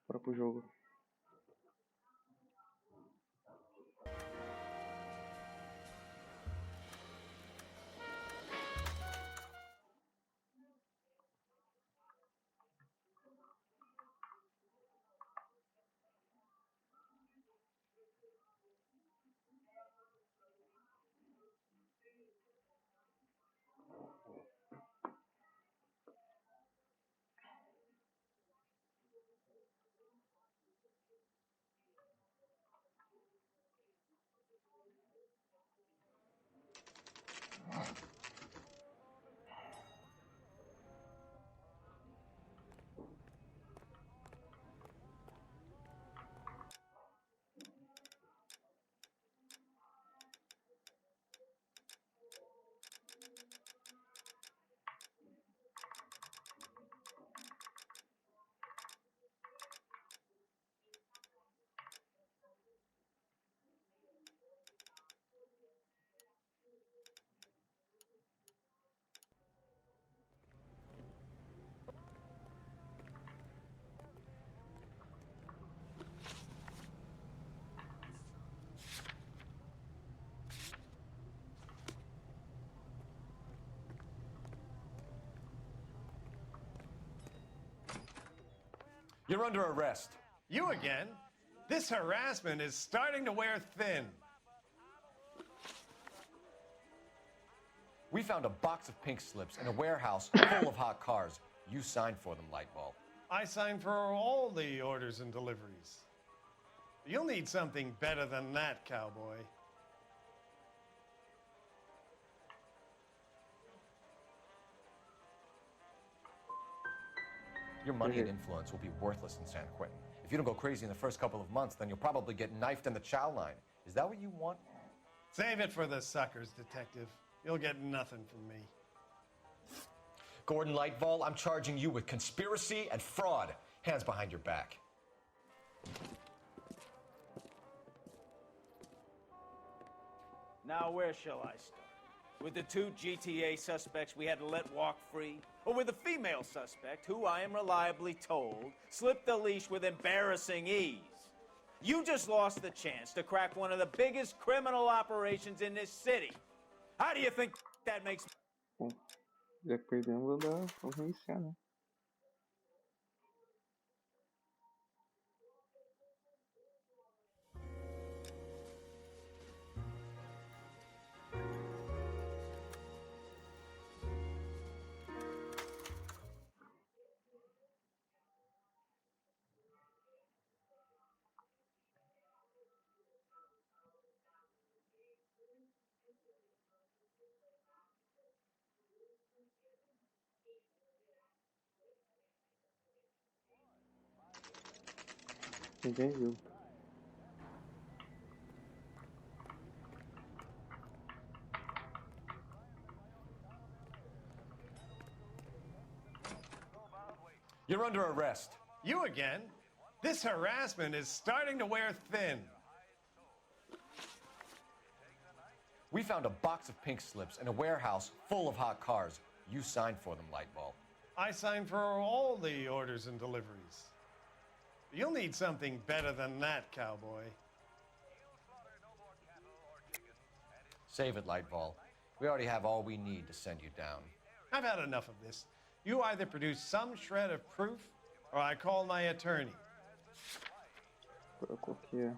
Bora pro jogo. You're under arrest. You again? This harassment is starting to wear thin. We found a box of pink slips in a warehouse full of hot cars. You signed for them, Lightball. I signed for all the orders and deliveries. You'll need something better than that, cowboy. Your money and influence will be worthless in San Quentin. If you don't go crazy in the first couple of months, then you'll probably get knifed in the chow line. Is that what you want? Save it for the suckers, detective. You'll get nothing from me. Gordon Lightball, I'm charging you with conspiracy and fraud. Hands behind your back. Now, where shall I start? With the 2 GTA suspects we had to let walk free? Or with the female suspect, who I am reliably told slipped the leash with embarrassing ease? You just lost the chance to crack one of the biggest criminal operations in this city. How do you think that makes... Bom, já que perdemos, vamos reiniciar, né? Ninguém viu. You're under arrest. You again? This harassment is starting to wear thin. We found a box of pink slips in a warehouse full of hot cars. You signed for them, Lightball. I signed for all the orders and deliveries. You'll need something better than that, cowboy. Save it, Lightball. We already have all we need to send you down. I've had enough of this. You either produce some shred of proof, or I call my attorney. Colocou aqui.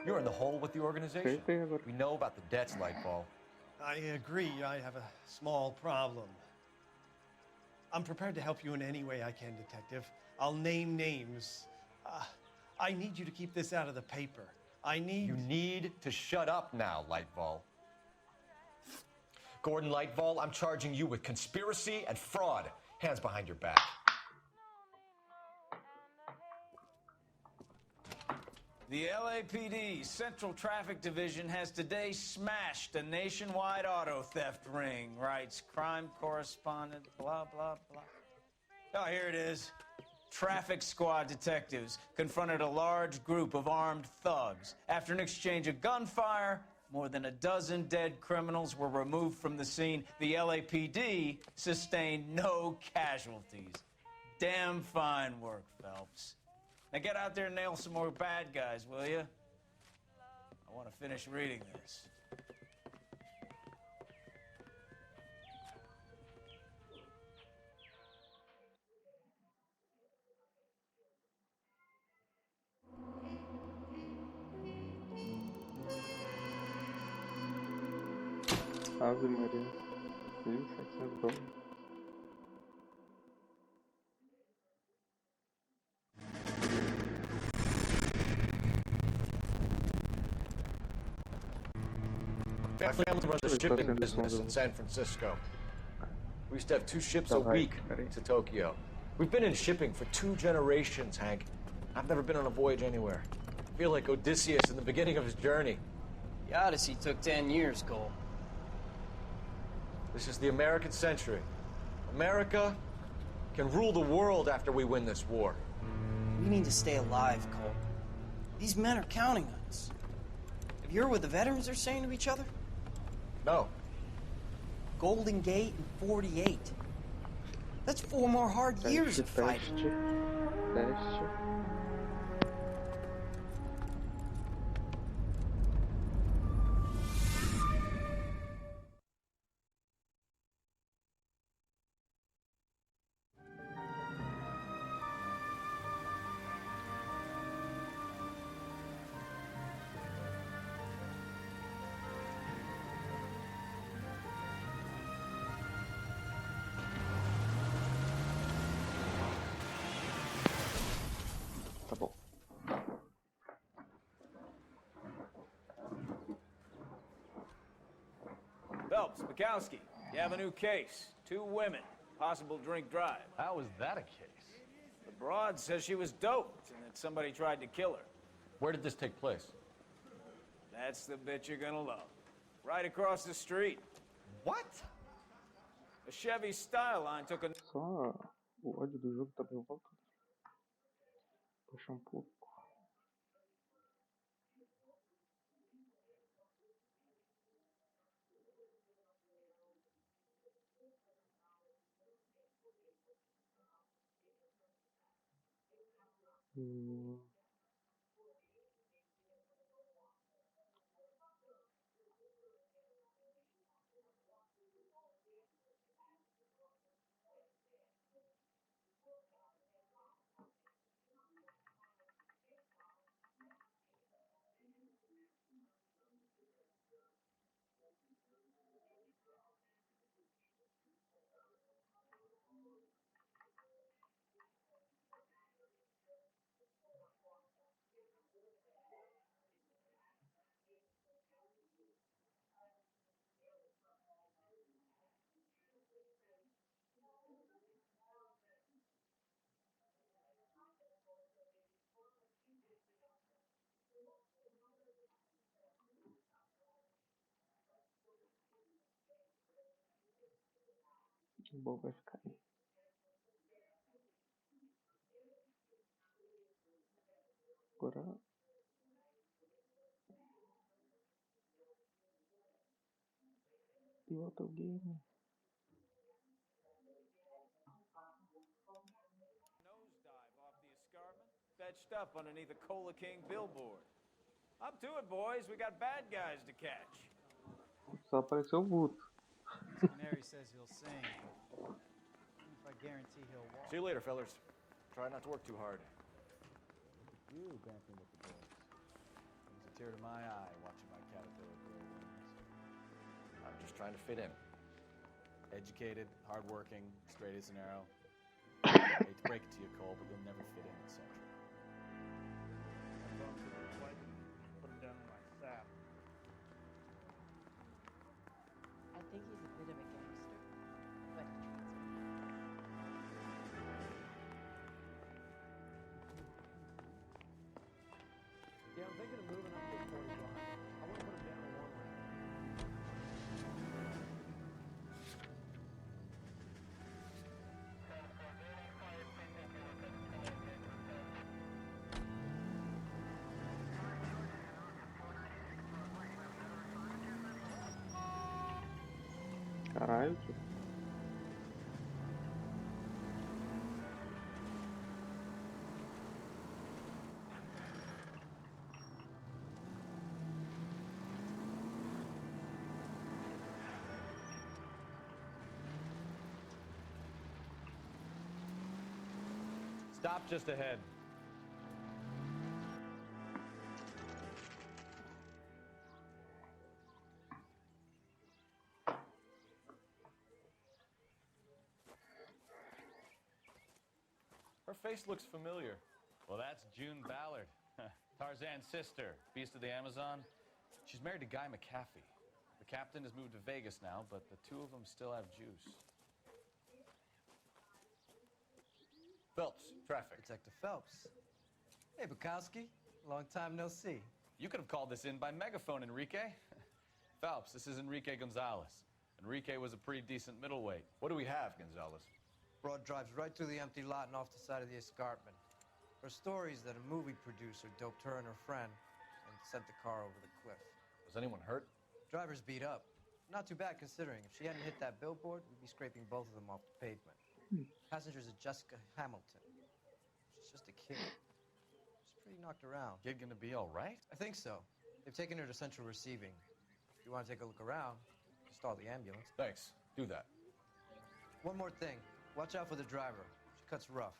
You're in the hole with the organization. We know about the debts, Lightball. I agree. I have a small problem. I'm prepared to help you in any way I can, detective. I'll name names. I need you to keep this out of the paper. You need to shut up now, Lightball. Gordon Lightball, I'm charging you with conspiracy and fraud. Hands behind your back. The LAPD Central Traffic Division has today smashed a nationwide auto theft ring, writes crime correspondent, blah, blah, blah. Oh, here it is. Traffic squad detectives confronted a large group of armed thugs. After an exchange of gunfire, More than a dozen dead criminals were removed from the scene. The LAPD sustained no casualties. Damn fine work, Phelps. Now get out there and nail some more bad guys, will you? I want to finish reading this. Ave Maria. $1.700. My family runs a Deixa eu ver se tá shipping sendo business som in do... San Francisco. We used to have 2 ships a Tá, vai. week Peraí. to Tokyo. We've been in shipping for 2 generations, Hank. I've never been on a voyage anywhere. I feel like Odysseus in the beginning of his journey. The Odyssey took 10 years, Cole. This is the American century. America can rule the world after we win this war. We need to stay alive, Cole. These men are counting on us. Have you heard what the veterans are saying to each other? No. Golden Gate and 48. That's 4 more hard years of fighting. Teste. Tá bom. Phelps, Mikowski, you have a new case. 2 women, possible drink drive. How is that a case? The broad says she was doped and that somebody tried to kill her. Where did this take place? That's the bit you're gonna love. Right across the street. What? A Chevy Styline took a... Só o ódio do jogo tá bem voltado. Puxa um pouco. Hum. Bom, vai ficar aí. Agora. E outro game. nosedive off the escarpment, fetched up underneath a Cola King billboard. Up to it, boys. We got bad guys to catch. Só apareceu o vulto. Canary says he'll sing. If I guarantee he'll walk. See you later, fellas. Try not to work too hard. You dancing with the boys. Brings a tear to my eye watching my caterpillar grow wings. I'm just trying to fit in. Educated, hardworking, straight as an arrow. Hate to break it to you, Cole, but you'll never fit in at Central. Put him down in my sap. I think he's a bit of a gangster, but he treats me. Yeah, I'm thinking of moving up to 40 block. I want to put him down in one lane. Caralho, tio. Stop just ahead. Her face looks familiar. Well, that's June Ballard, Tarzan's sister, Beast of the Amazon. She's married to Guy McAfee. The captain has moved to Vegas now, but the two of them still have juice. Phelps, traffic. Detective Phelps. Hey, Bukowski. Long time no see. You could have called this in by megaphone, Enrique. Phelps, this is Enrique Gonzalez. Enrique was a pretty decent middleweight. What do we have, Gonzalez? Broad drives right through the empty lot and off the side of the escarpment. Her stories that a movie producer doped her and her friend and sent the car over the cliff. Was anyone hurt? Driver's beat up. Not too bad considering. If she hadn't hit that billboard, we'd be scraping both of them off the pavement. Passenger's a Jessica Hamilton. She's just a kid. She's pretty knocked around. Kid gonna be all right? I think so. They've taken her to central receiving. If you want to take a look around, stall the ambulance. Thanks. Do that. One more thing. Watch out for the driver. She cuts rough.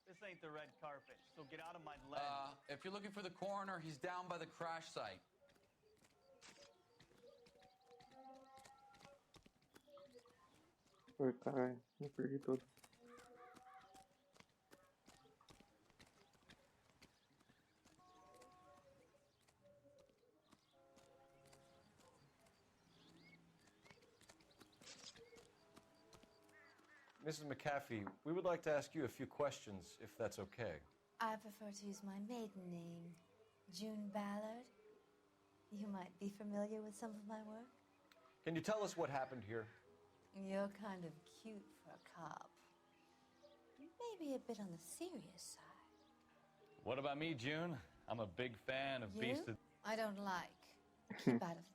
This ain't the red carpet, so get out of my lens. If you're looking for the coroner, he's down by the crash site. Oi, caralho. Me perdi todo. Mrs. McAfee, we would like to ask you a few questions, if that's okay. I prefer to use my maiden name, June Ballard. You might be familiar with some of my work. Can you tell us what happened here? You're kind of cute for a cop. Maybe a bit on the serious side. What about me, June? I'm a big fan of You? Beast of... I don't like. Keep out of this.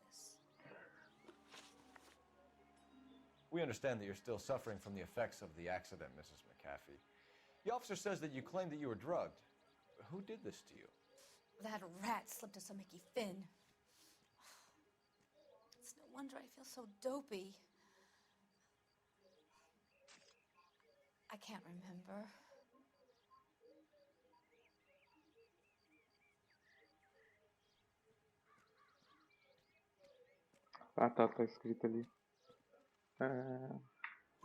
We understand that you're still suffering from the effects of the accident, Mrs. McAfee. The officer says that you claim that you were drugged. Who did this to you? That rat slipped us a Mickey Finn. It's no wonder I feel so dopey. I can't remember. Ah, tá escrito ali.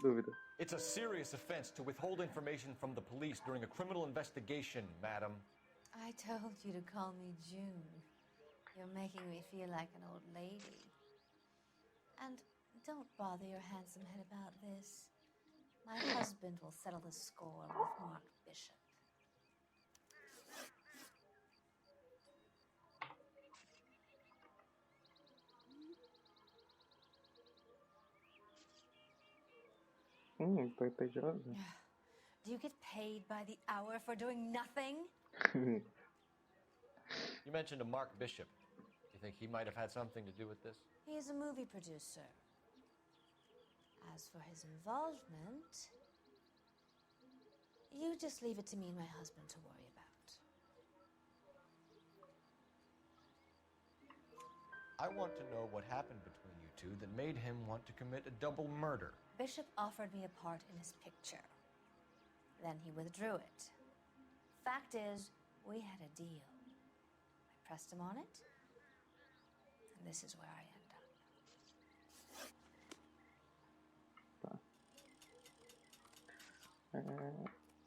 Dúvida. It's a serious offense to withhold information from the police during a criminal investigation, madam. I told you to call me June. You're making me feel like an old lady. And don't bother your handsome head about this. My husband will settle the score with Mark Bishop. Tô entediado. Do you get paid by the hour for doing nothing? You mentioned a Mark Bishop. Do you think he might have had something to do with this? He is a movie producer. As for his involvement, you just leave it to me and my husband to worry about. I want to know what happened between you two that made him want to commit a double murder. Bishop offered me a part in his picture. Then he withdrew it. Fact is, we had a deal. I pressed him on it, and this is where I end up.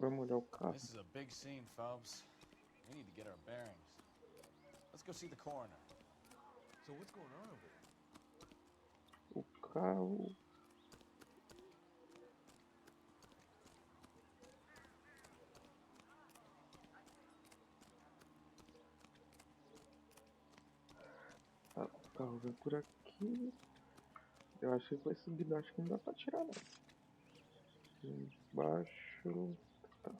Vamos olhar o carro. This is a big scene, Phelps. We need to get our bearings. Let's go see the coroner. So what's going on over there? O carro. Ah, o carro vem por aqui. Eu acho que com esse guindaste não dá pra tirar, não. Embaixo. Tá.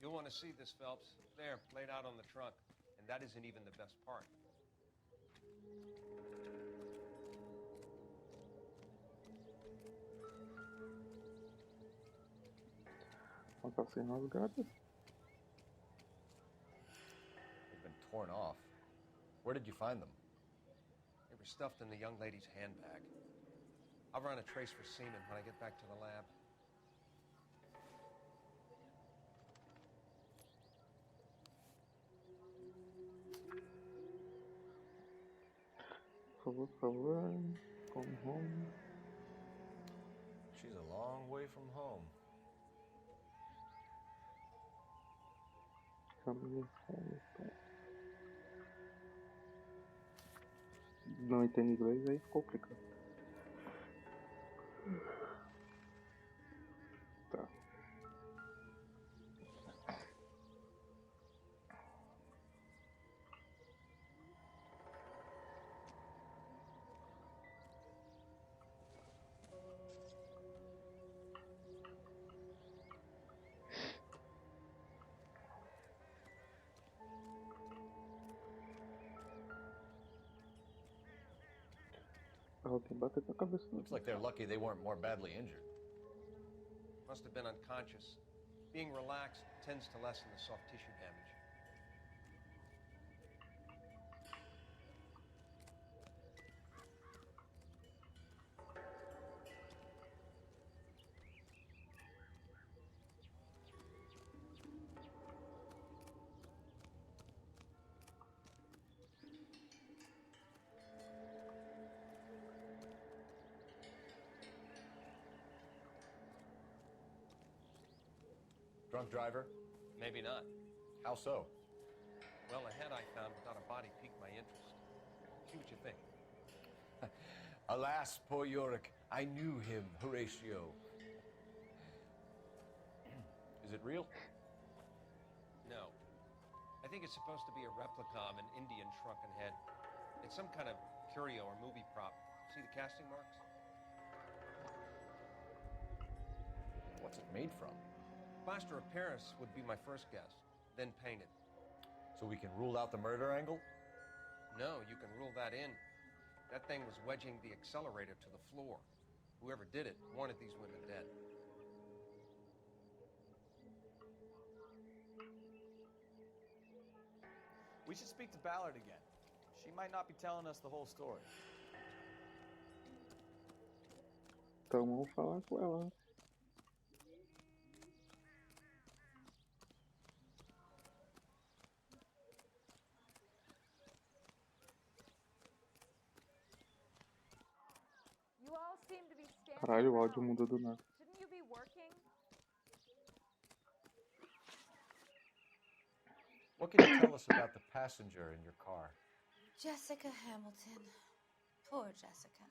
You'll want to see this, Phelps. There, laid out on the trunk. And that isn't even the best part. Tá sem rasgada. They've been torn off. Where did you find them? They were stuffed in the young lady's handbag. I'll run a trace for semen when I get back to the lab. Por favor, come home. She's a long way from home. Família Hamilton. Não entendo inglês, aí ficou complicado. Tá. Alguém bateu com a cabeça no Looks like they're lucky they weren't more badly injured. Must have been unconscious. Being relaxed tends to lessen the soft tissue damage. Drunk driver? Maybe not. How so? Well, a head I found without a body piqued my interest. See what you think. Alas, poor Yorick. I knew him, Horatio. Is it real? No. I think it's supposed to be a replica of an Indian shrunken head. It's some kind of curio or movie prop. See the casting marks? What's it made from? Plaster of Paris would be my first guess, then painted. So we can rule out the murder angle? No, you can rule that in. That thing was wedging the accelerator to the floor. Whoever did it wanted these women dead. We should speak to Ballard again. She might not be telling us the whole story. Então vamos falar com ela. You all seem to be standing Caralho, o around. áudio mudou do nada. Shouldn't you be working? What can you tell us about the passenger in your car? Jessica Hamilton. Poor Jessica.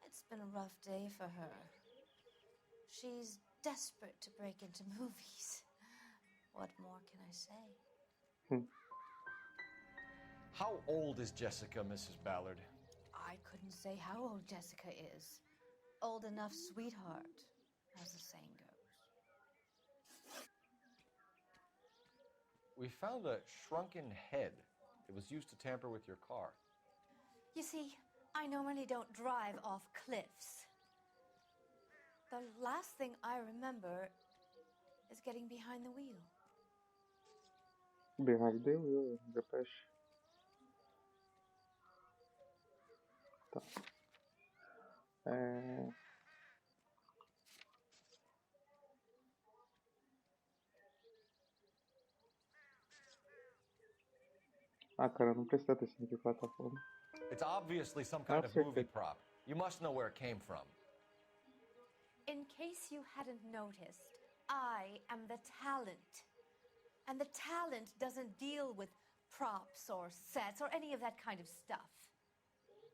It's been a rough day for her. She's desperate to break into movies. What more can I say? How old is Jessica, Mrs. Ballard? I couldn't say how old Jessica is. Old enough, sweetheart, as the saying goes. We found a shrunken head. It was used to tamper with your car. You see, I normally don't drive off cliffs. The last thing I remember is getting behind the wheel. Behind the wheel, Depeche. Tá. Ah, cara, não prestei atenção de plataforma. It's obviously some kind of movie prop. You must know where it came from. In case you hadn't noticed, I am the talent. And the talent doesn't deal with props or sets or any of that kind of stuff.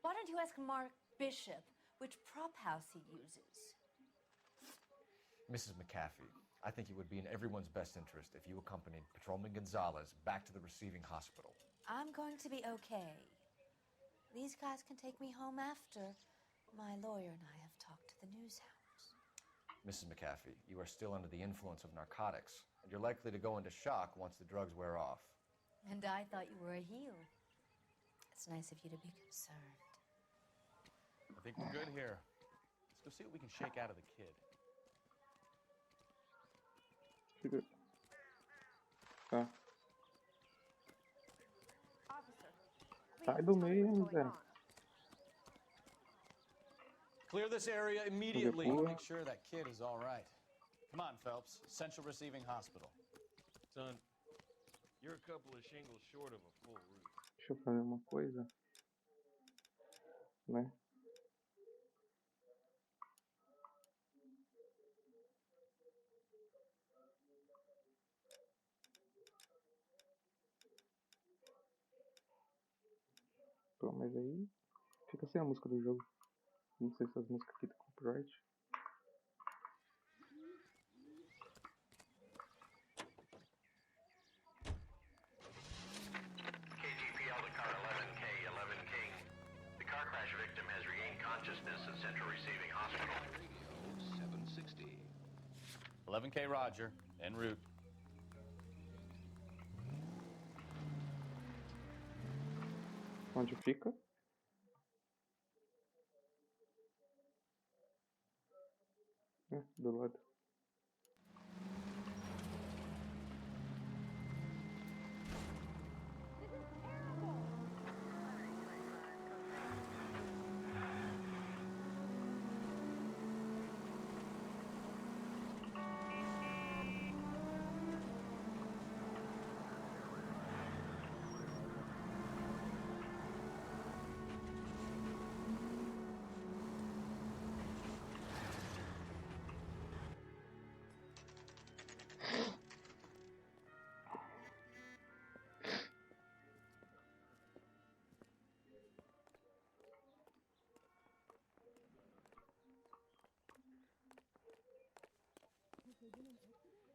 Why don't you ask Mark Bishop which prop house he uses? Mrs. McAfee, I think it would be in everyone's best interest if you accompanied Patrolman Gonzalez back to the receiving hospital. I'm going to be okay. These guys can take me home after. My lawyer and I have talked to the news hounds. Mrs. McAfee, you are still under the influence of narcotics. and you're likely to go into shock once the drugs wear off. And I thought you were a heel. It's nice of you to be concerned. I think we're good here. Let's go see what we can shake out of the kid. Fica. Tá. Officer, Sai do meio, miséria. Clear this area immediately. I'll make sure that kid is all right. Come on, Phelps. Central Receiving Hospital. Son, you're a couple of shingles short of a full roof. Deixa eu fazer uma coisa. Né? Pô, mas aí fica sem a música do jogo. Não sei se as músicas aqui tem copyright. KGPL to car 11K, 11 King. The car crash victim has regained consciousness at Central Receiving Hospital. Radio 760. 11K Roger, en route. Onde fica? É, do lado.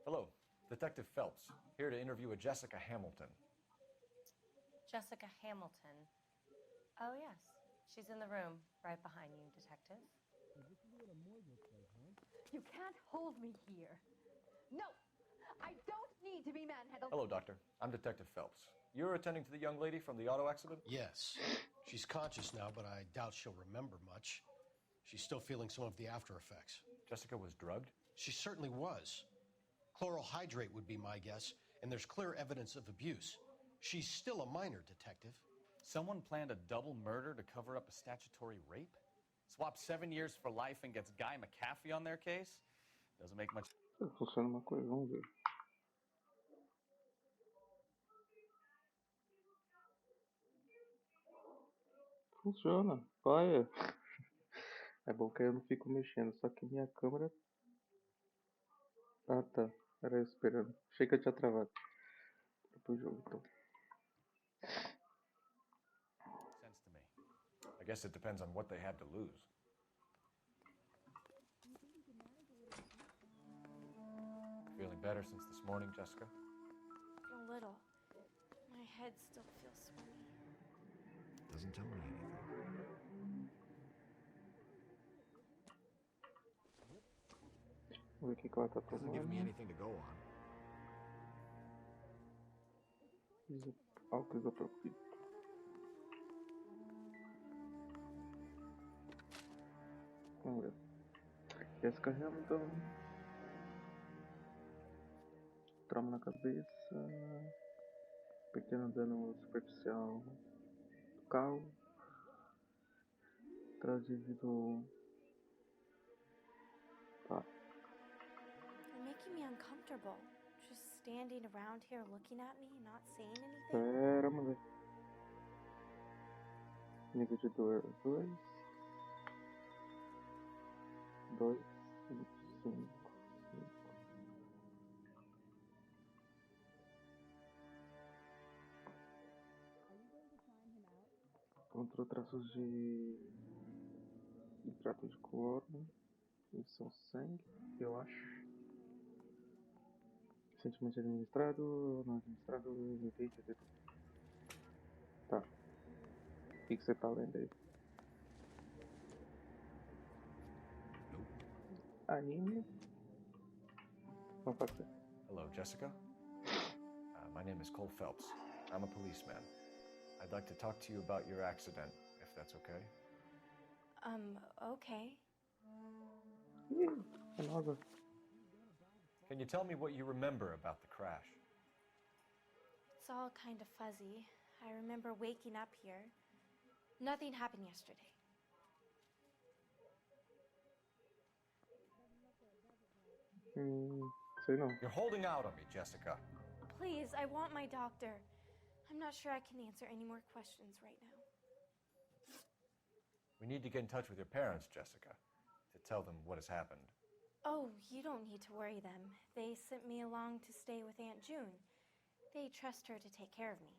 Hello, Detective Phelps, here to interview a Jessica Hamilton. Jessica Hamilton. Oh, yes. She's in the room right behind you, Detective. You can't hold me here. No! I don't need to be manhandled. Hello, Doctor. I'm Detective Phelps. You're attending to the young lady from the auto accident? Yes. She's conscious now, but I doubt she'll remember much. She's still feeling some of the after effects. Jessica was drugged? She certainly was. Chloral hydrate would be my guess, and there's clear evidence of abuse. She's still a minor, Detective. Someone planned a double murder to cover up a statutory rape? Swap 7 years for life and gets Guy McAfee on their case? Doesn't make much... Funciona uma coisa, vamos ver. Funciona, olha. É bom que eu não fico mexendo, só que minha câmera... Ah, tá. Era eu esperando. Achei que eu tinha travado. Vou pro jogo, então. Sense to me. I guess it depends on what they had to lose. Feeling better since this morning, Jessica? A little. My head still feels swimming. Doesn't tell me anything. Vamos ver o que ela tá Doesn't give me tomando. anything to go on. Álcool isopropílico. Vamos ver. Jessica Hamilton. Trauma na cabeça. Pequeno dano superficial do carro. Trazido. Tá. You're making me uncomfortable. Just standing around here looking at me, not saying anything. Pera, mulher. Nível de dor 2. 2, 5. Encontrou traços de hidrato de cloro em seu sangue, eu acho. Recentemente administrado, não administrado, Tá. O que você tá lendo aí? Anime. Não pode ser. Hello, Jessica. My name is Cole Phelps. I'm a policeman. I'd like to talk to you about your accident, if that's okay. Okay. Can you tell me what you remember about the crash? It's all kind of fuzzy. I remember waking up here. Nothing happened yesterday. Sei não. You're holding out on me, Jessica. Please, I want my doctor. I'm not sure I can answer any more questions right now. We need to get in touch with your parents, Jessica, to tell them what has happened. Oh, you don't need to worry them. They sent me along to stay with Aunt June. They trust her to take care of me.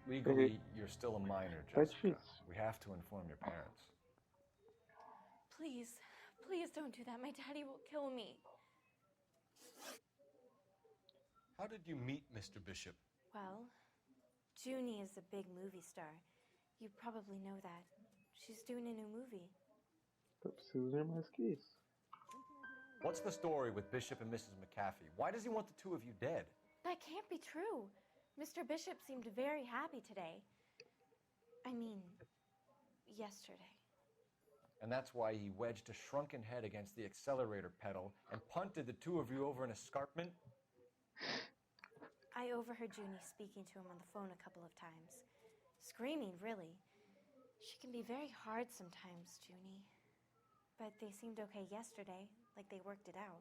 Legally, you're still a minor, Jessica. We have to inform your parents. Please, please don't do that. My daddy will kill me. How did you meet Mr. Bishop? Well, Junie is a big movie star. You probably know that. She's doing a new movie. Eu preciso ver mais que isso. What's the story with Bishop and Mrs. McAfee? Why does he want the two of you dead? That can't be true. Mr. Bishop seemed very happy today. I mean, yesterday. And that's why he wedged a shrunken head against the accelerator pedal and punted the two of you over an escarpment? I overheard Junie speaking to him on the phone a couple of times. Screaming, really. She can be very hard sometimes, Junie. But they seemed okay yesterday, like they worked it out.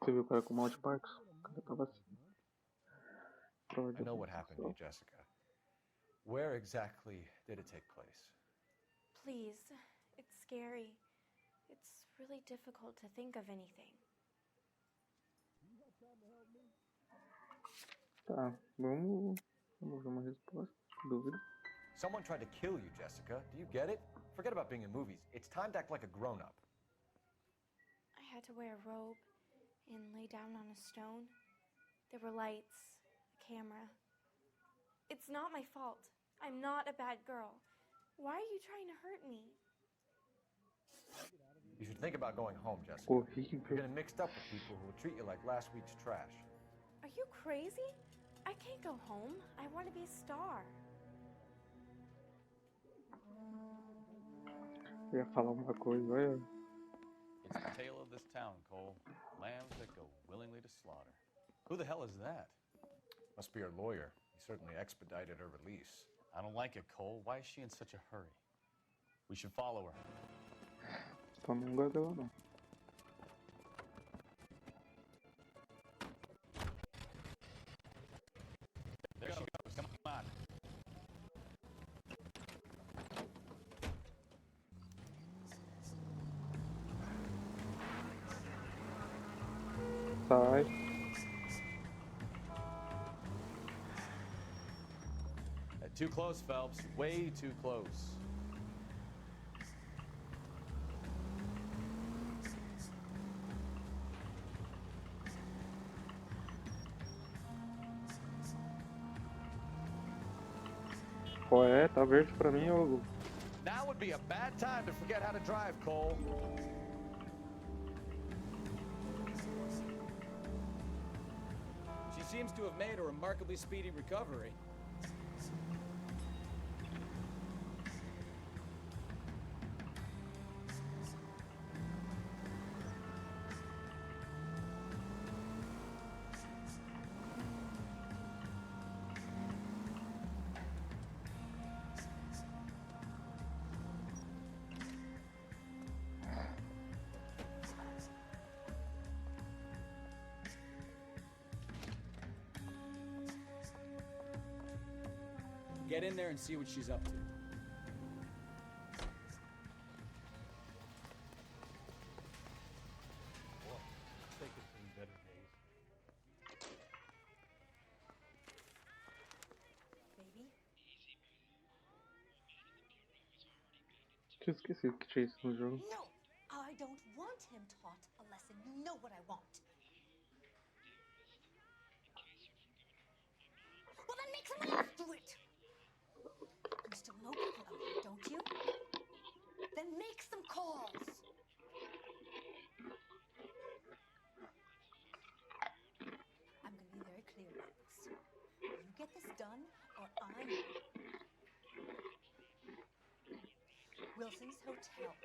Você viu o cara com mal de barcos? O cara tava assim. I know what happened to you, Jessica. Where exactly did it take place? Please, it's scary. It's really difficult to think of anything. Tá, vamos ver uma resposta. Dúvida. Someone tried to kill you, Jessica. Do you get it? Forget about being in movies. It's time to act like a grown-up. I had to wear a robe and lay down on a stone. There were lights, a camera. It's not my fault. I'm not a bad girl. Why are you trying to hurt me? You should think about going home, Jessica. Horrível. You're getting mixed up with people who will treat you like last week's trash. Are you crazy? I can't go home. I want to be a star. Eu ia falar uma coisa, olha. It's the tale of this town, Cole. Lambs that go willingly to slaughter. Who the hell is that? Must be her lawyer. He certainly expedited her release. I don't like it, Cole. Why is she in such a hurry? We should follow her. Só não gosto dela, não. There she goes. Come on. Sai. Too close, Phelps. Way too close. Qual é? Tá verde pra mim ou... Now would be a bad time to forget how to drive, Cole. She seems to have made a remarkably speedy recovery. Get in there and see what she's up to. Take it some better days. Baby? Tinha esquecido que tinha isso no jogo. No! I don't want him taught a lesson. You know what I want. Well, then make someone else do it! You still know people out there. don't you? Then make some calls. I'm gonna be very clear about this. You get this done, or I'm... Wilson's Hotel.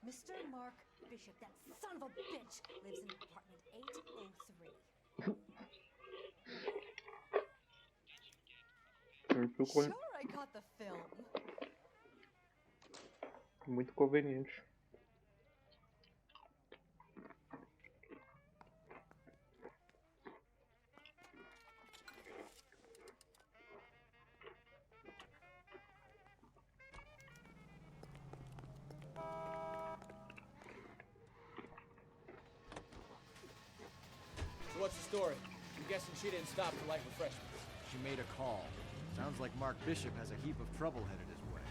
Mr. Mark Bishop, that son of a bitch, lives in apartment 803. Sure, I got the film. Muito conveniente. So what's the story? I'm guessing she didn't stop for light refreshments. She made a call. Sounds like Mark Bishop has a heap of trouble headed his way.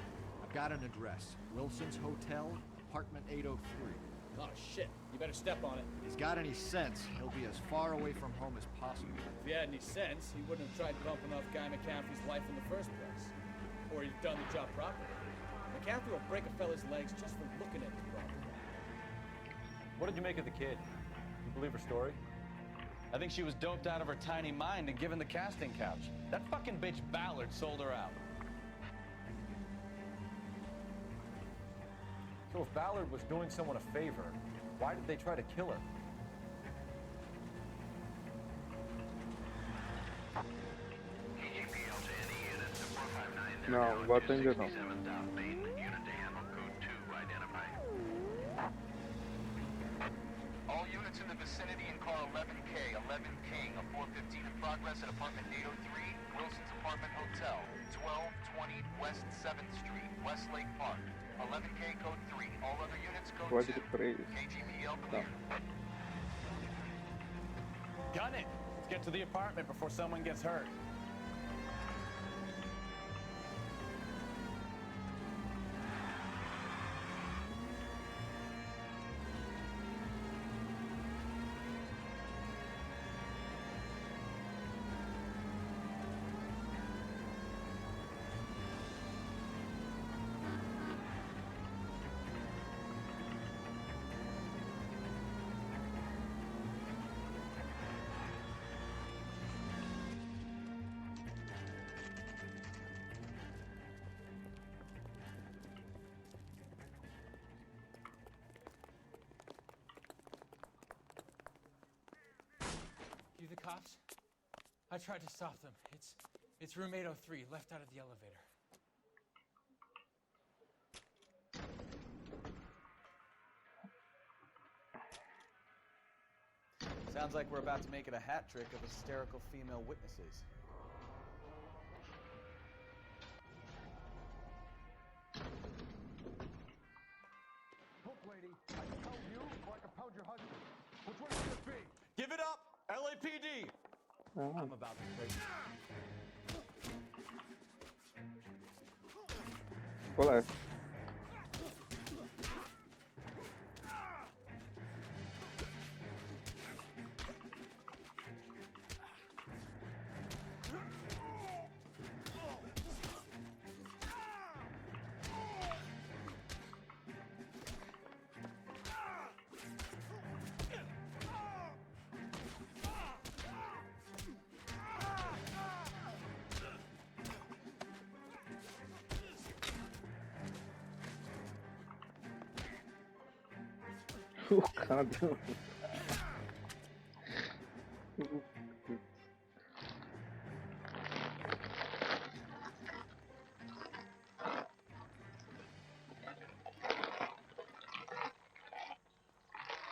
I've got an address. Wilson's Hotel, apartment 803. Oh, shit. You better step on it. If he's got any sense, he'll be as far away from home as possible. If he had any sense, he wouldn't have tried bumping off Guy McCaffrey's life in the first place. Or he'd done the job properly. McCaffrey will break a fella's legs just for looking at him properly. What did you make of the kid? You believe her story? I think she was doped out of her tiny mind and given the casting couch. That fucking bitch Ballard sold her out. So if Ballard was doing someone a favor, why did they try to kill her? Não, vou atender não. All units in the vicinity in car 11K, 11 King, a 415 in progress at apartment 803, Wilson's Apartment Hotel, 1220 West 7th Street, Westlake Park. 11K code 3. All other units code 2. KGPL clear. Gun it! Let's get to the apartment before someone gets hurt. You the cops? I tried to stop them. It's room 803, left out of the elevator. Sounds like we're about to make it a hat trick of hysterical female witnesses. Look, lady, I can pound you or I can pound your husband. Which one should it be? Give it up! LAPD! I'm about to break. Olá. O cabelo.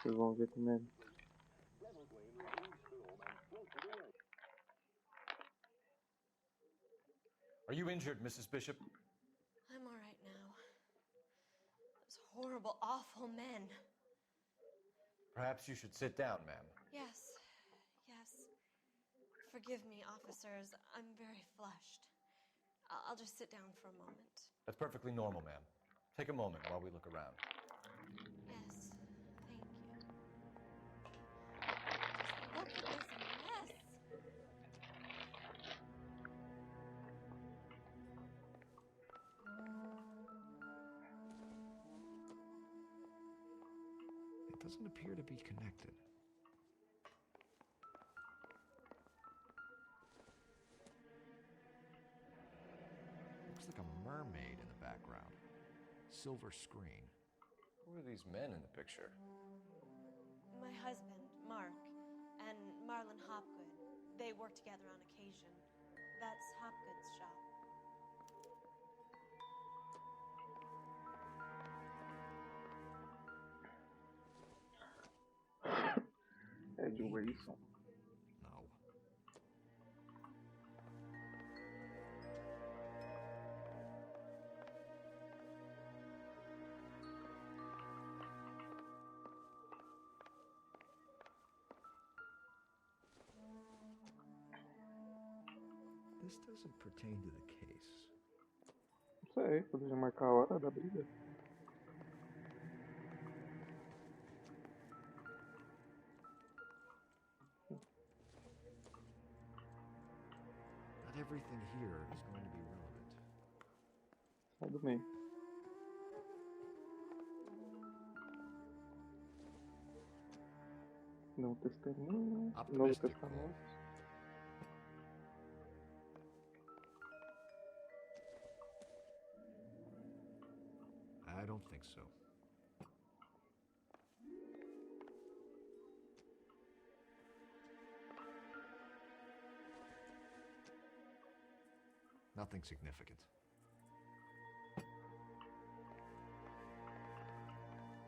Vocês vão ver também. Are you injured, Mrs. Bishop? I'm all right now. Those horrible, awful men. Perhaps you should sit down, ma'am. Yes, yes. Forgive me, officers. I'm very flushed. I'll just sit down for a moment. That's perfectly normal, ma'am. Take a moment while we look around. Yes, thank you. Just look at this mess. doesn't appear to be connected. Looks like a mermaid in the background. Silver screen. Who are these men in the picture? My husband, Mark, and Marlon Hopgood. They work together on occasion. That's Hopgood's shop. É de Wilson. No. This doesn't pertain to the case. Não sei, poderia marcar a hora da briga. Not everything here is going to be relevant. Sai do meio. Novo Testamento. Novo Optimistic, Testamento. I don't think so. Nothing significant.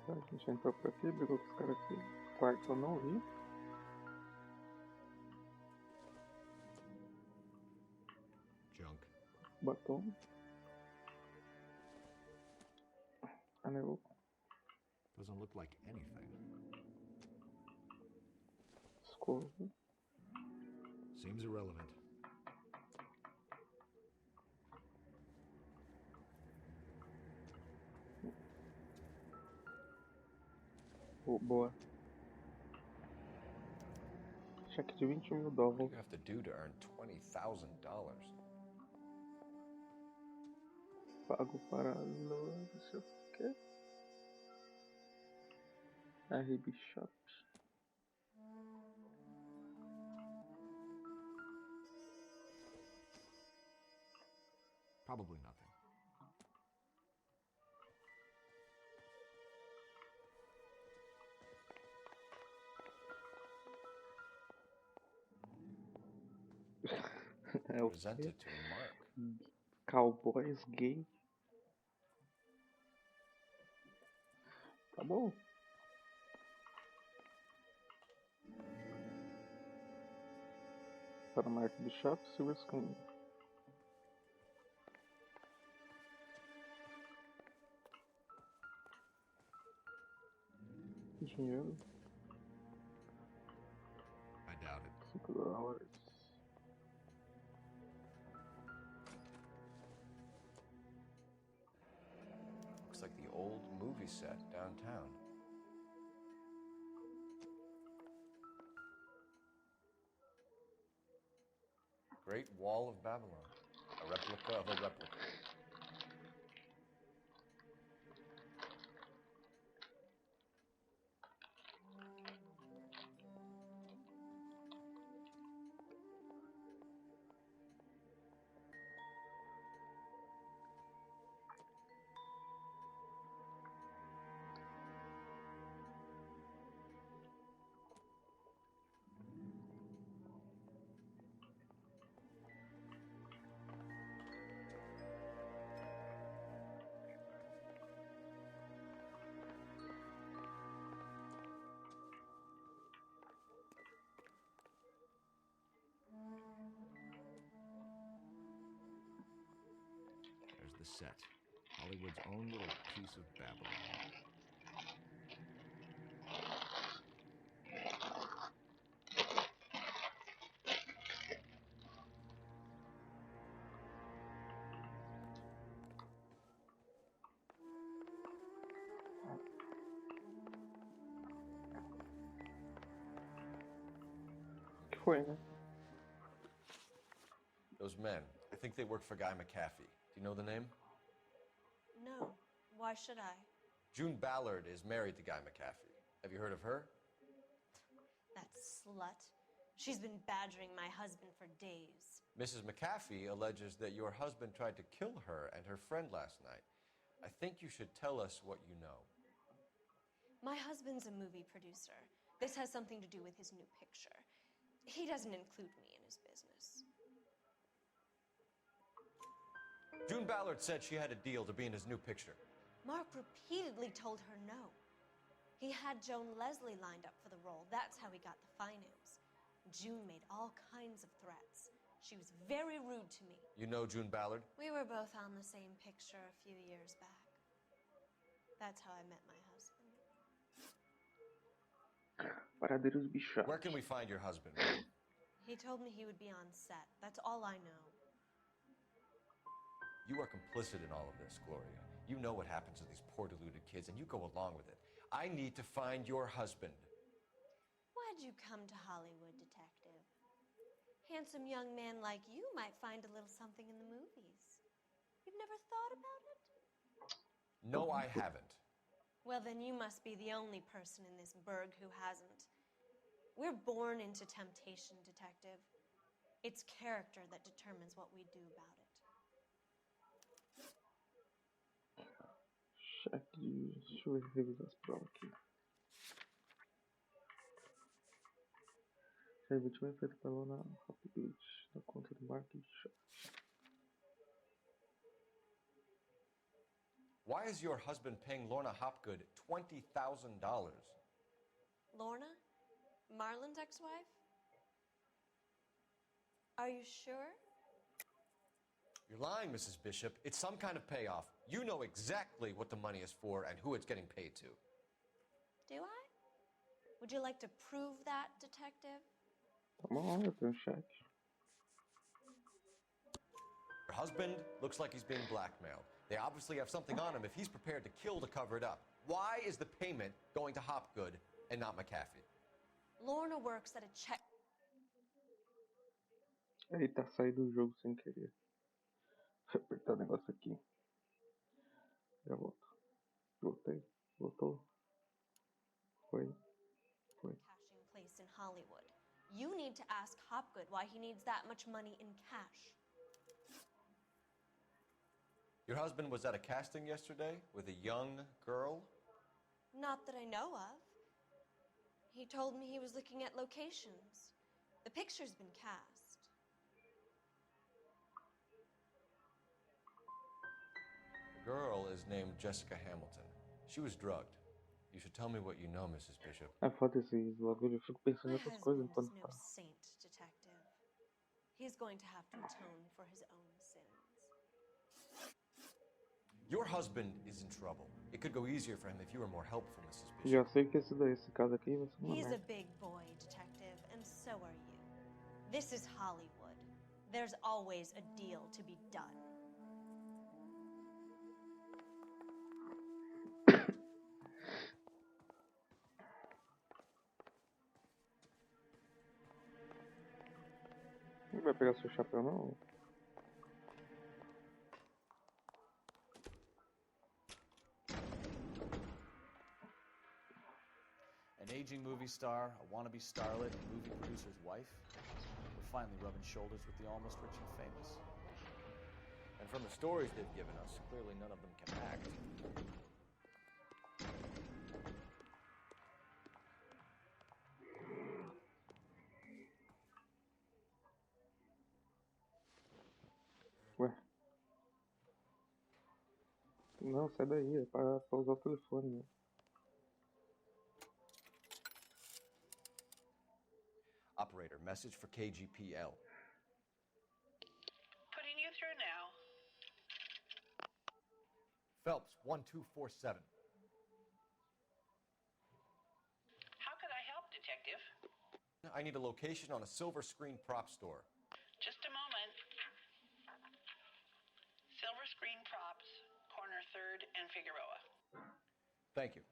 Tá, a gente entrou por aqui, brigou com os caras aqui. Quarto eu não vi. Junk. Batom. Anel. Doesn't look like anything. Escova. Seems irrelevant. Oh, boa. Cheque de $20 mil. What do you have to do to earn $20,000? Pago para não sei o que. RB Shop. Probably nothing. É o Presented to Mark. Cowboys gay. Tá bom. Para a marca do Shop, Silver Screen. Dinheiro. I doubt it. $5. Looks like the old movie set downtown. Great Wall of Babylon. A replica of a replica. There's the set. Hollywood's own little piece of Babylon. Que foi, né? Those men, I think they work for Guy McAfee. Do you know the name? No. Why should I? June Ballard is married to Guy McAfee. Have you heard of her? That slut. She's been badgering my husband for days. Mrs. McAfee alleges that your husband tried to kill her and her friend last night. I think you should tell us what you know. My husband's a movie producer. This has something to do with his new picture. He doesn't include me in his business. June Ballard said she had a deal to be in his new picture. Mark repeatedly told her no. He had Joan Leslie lined up for the role. That's how he got the finance. June made all kinds of threats. She was very rude to me. You know June Ballard? We were both on the same picture a few years back. That's how I met my husband. Paradeiros bichados. Where can we find your husband? He told me he would be on set. That's all I know. You are complicit in all of this, Gloria. You know what happens to these poor deluded kids, and you go along with it. I need to find your husband. Why'd you come to Hollywood, detective? Handsome young man like you might find a little something in the movies. You've never thought about it? No, I haven't. Well, then you must be the only person in this burg who hasn't. We're born into temptation, detective. It's character that determines what we do about it. Cheque de... Deixa eu revisar as provas aqui. A vítima é feita pela Lona Hopgood, na conta do Mark Bishop. Why is your husband paying Lorna Hopgood $20,000? Lorna? Marlon's ex-wife? Are you sure? You're lying, Mrs. Bishop. It's some kind of payoff. You know exactly what the money is for and who it's getting paid to. Do I? Would you like to prove that, detective? Tá bom, eu tenho um cheque. Your husband looks like he's being blackmailed. They obviously have something on him if he's prepared to kill to cover it up. Why is the payment going to Hopgood and not McAfee? Lorna works at a check... Eita, saí do jogo sem querer. Vou apertar o negócio aqui. Já volto. Voltei. Voltou. Foi. cashing place in Hollywood. You need to ask Hopgood why he needs that much money in cash. Your husband was at a casting yesterday with a young girl? Not that I know of. He told me he was looking at locations. The picture's been cast. The girl is named Jessica Hamilton. She was drugged. You should tell me what you know, Mrs. Bishop. É foda esses bagulho, eu fico pensando em outras coisas enquanto No tá. saint, detective. He's going to have to atone for his own sins. Your husband is in trouble. It could go easier for him if you were more helpful, Mrs. Bishop. Já sei que esse caso aqui vai ser uma He's a merda. big boy, detective, and so are you. This is Hollywood. There's always a deal to be done. Não vai pegar seu chapéu, não? An aging movie star, a wannabe starlet, a movie producer's wife. We're finally rubbing shoulders with the almost rich and famous. And from the stories they've given us, clearly none of them can act. Ué. Não, sai daí, é pra usar o telefone, né? Operator, message for KGPL. Putting you through now. Phelps, 1247. How could I help, Detective? I need a location on a silver screen prop store. Just a moment. Silver Screen Props, corner 3rd and Figueroa. Thank you.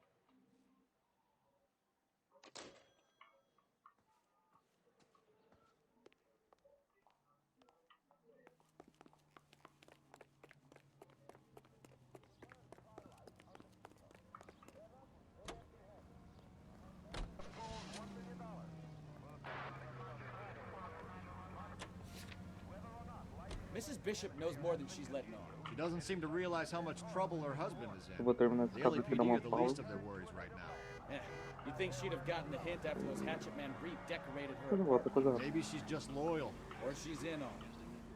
Bishop knows more than she's letting on. She doesn't seem to realize how much trouble her husband is in. Eu vou terminar esse The capítulo e dar LAPD uma are the least pausa. of their worries right now. Yeah. You'd think she'd have gotten the hint after those Hatchet Man redecorated her. Depois eu volto, depois eu volto. Maybe she's just loyal. Or she's in on it.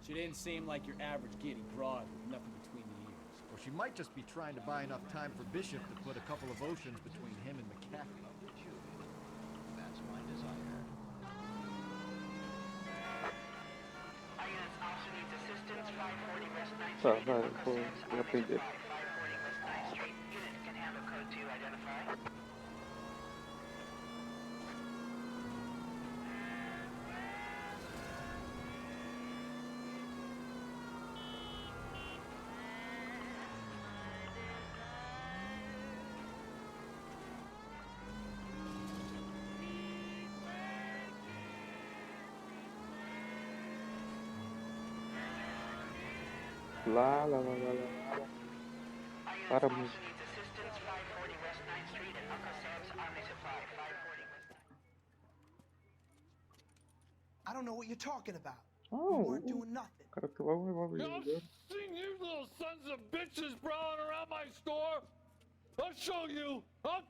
She didn't seem like your average giddy broad with nothing between the ears. Or she might just be trying to buy enough time for Bishop to put a couple of oceans between him and McCaffrey. That's my desire. All units, officer needs assistance, 540 West 9th Tá, Street. vai, Uncle vou Sam's aprender. 540 West 9th Street. Unit can handle code 2, identify. Lá, lá, lá, lá, lá, lá. Para, Officer música. needs assistance, 540 West 9th Street at Uncle Sam's Army Supply, 540 West 9th. I don't know what you're talking about. Oh, We weren't doing nothing. O cara tem logo um revólver I've de seen you little sons of bitches prowling around my store. I'll show you. I'll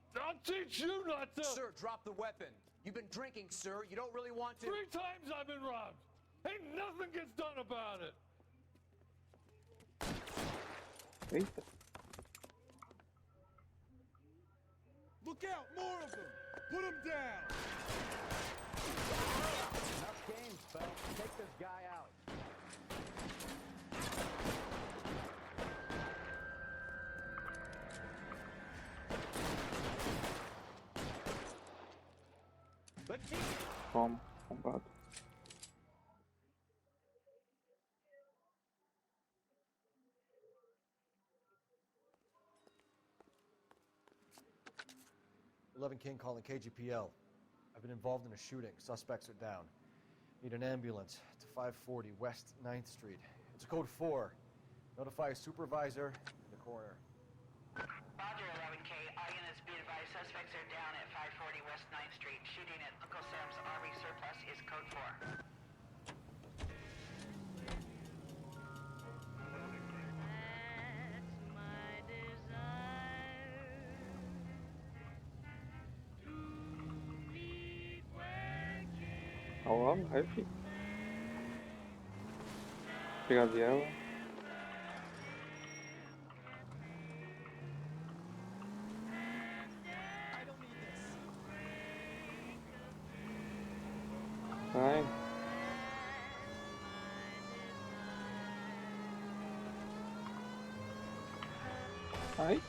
teach you not to. Sir, drop the weapon. You've been drinking, sir. You don't really want to. 3 times I've been robbed. Ain't nothing gets done about it. Eita. Look out, more of them! Put them down! Enough games, Phelps. Take this guy out. Toma, combate. King calling KGPL. I've been involved in a shooting. Suspects are down. Need an ambulance to 540 West 9th Street. It's a code 4. Notify a supervisor and the coroner. Roger, 11K. All units be advised, suspects are down at 540 West 9th Street. Shooting at Uncle Sam's Army surplus is code 4. Ó, vai, filho. Pegar a viela. Vai. Ai.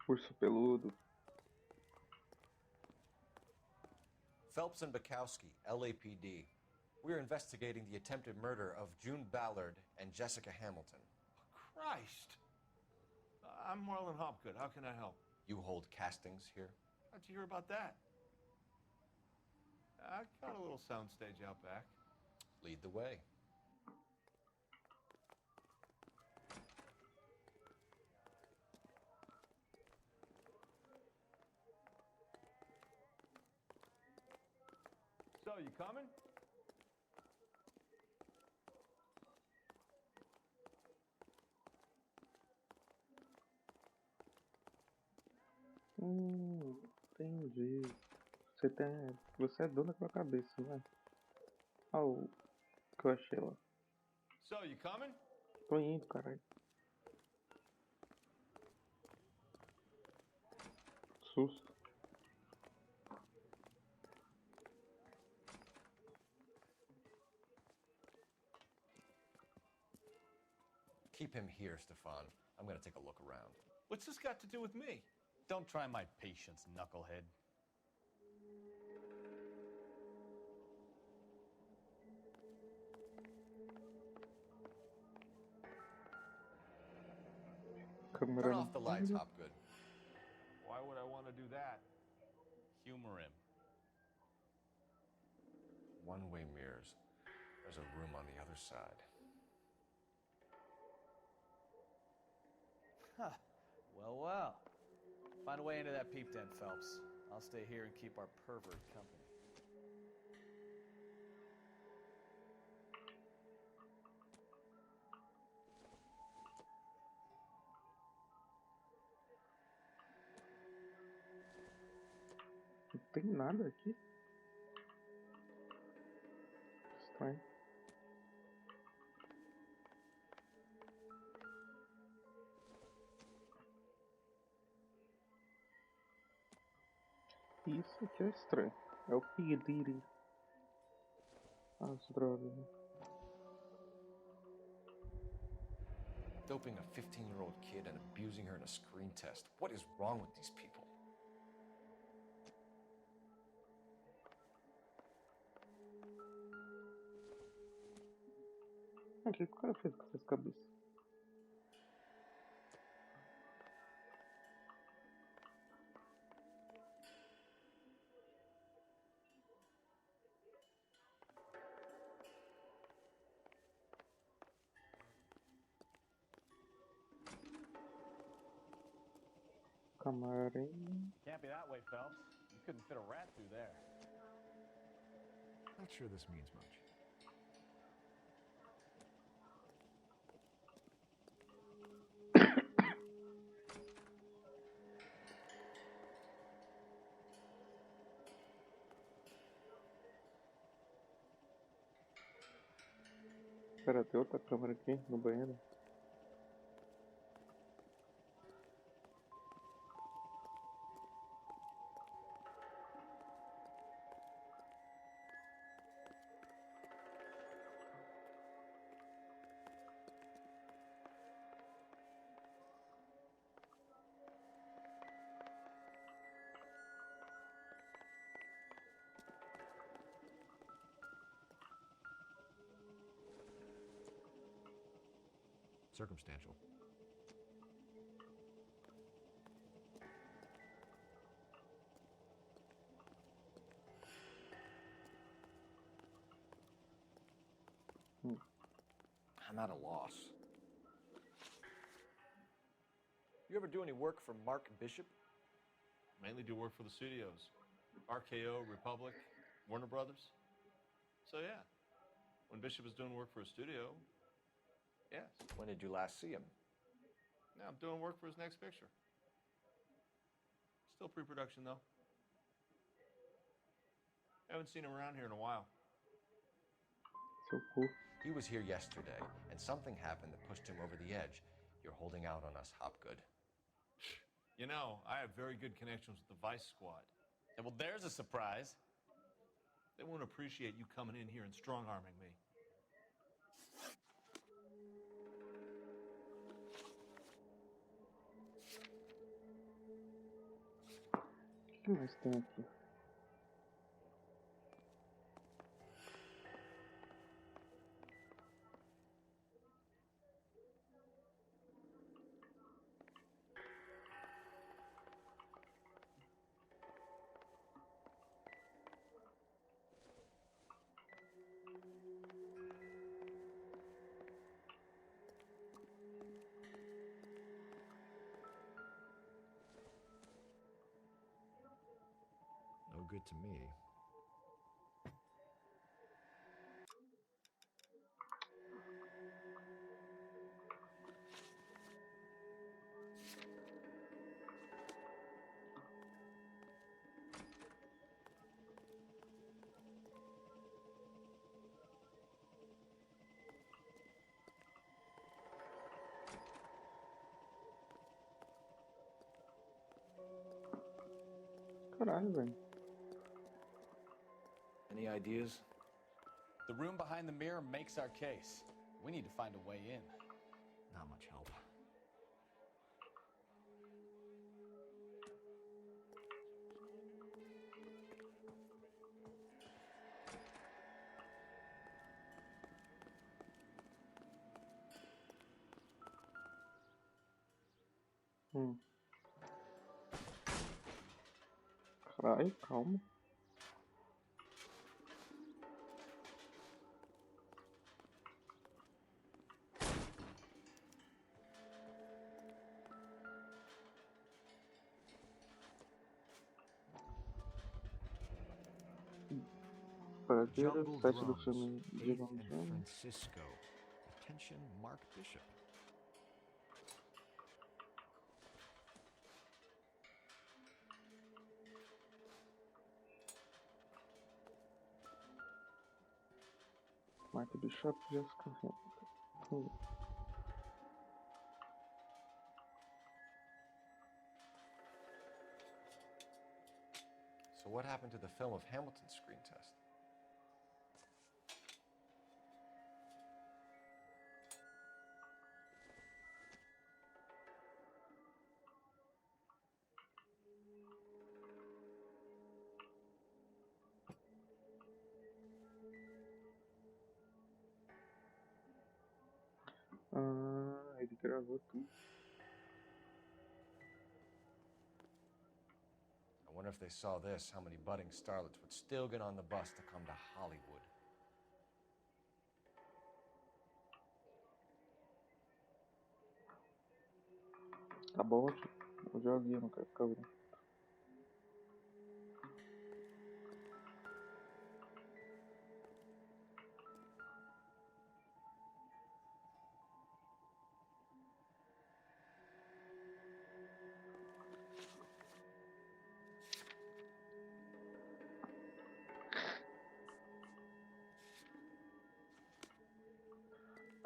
Urso peludo. Phelps and Bukowski, LAPD. We're investigating the attempted murder of June Ballard and Jessica Hamilton. Christ! I'm Marlon Hopgood. How can I help? You hold castings here? How'd you hear about that? I got a little soundstage out back. Lead the way. So, you coming? entendi. Você é dono da tua cabeça, né? Ah, o que eu achei lá. So, you coming? Tô indo, caralho. Susto. Keep him here, Stefan. I'm gonna take a look around. What's this got to do with me? Don't try my patience, knucklehead. Turn off the lights, Hopgood. Why would I want to do that? Humor him. One-way mirrors. There's a room on the other side. Huh. Well, well. Find a way into that peep den, Phelps. I'll stay here and keep our pervert company. Não tem nada aqui. Estranho. Isso aqui é estranho. É o pedir as drogas, né? Doping a 15-year-old kid and abusing her in a screen test. What is wrong with these people? O que o cara fez com essas cabeças? Camarim. Can't be that way, Phelps. You couldn't fit a rat through there. Not sure this means much. Espera, tem outra câmera aqui no banheiro. Circumstantial. I'm at a loss. You ever do any work for Mark Bishop? Mainly do work for the studios. RKO, Republic, Warner Brothers. So yeah, when Bishop was doing work for a studio, yes. When did you last see him? Now I'm doing work for his next picture. Still pre-production though. Haven't seen him around here in a while. So cool. He was here yesterday, and something happened that pushed him over the edge. You're holding out on us, Hopgood. You know, I have very good connections with the Vice Squad. Yeah, well, there's a surprise. They won't appreciate you coming in here and strong-arming me. O que mais tem aqui? No good to me. Caralho, velho. Any ideas? The room behind the mirror makes our case. We need to find a way in. Not much help. Caralho, calma. Para ver o Jungle site do Drums, filme de 8th Long and John. Francisco. Attention, Mark Bishop. Mark Bishop, Jessica Hamilton. So what happened to the film of Hamilton's screen test? Ah, ele gravou tudo. I wonder if they saw this, how many budding starlets would still get on the bus to come to Hollywood. Tá bom aqui. Eu já vi, eu não quero ficar vendo.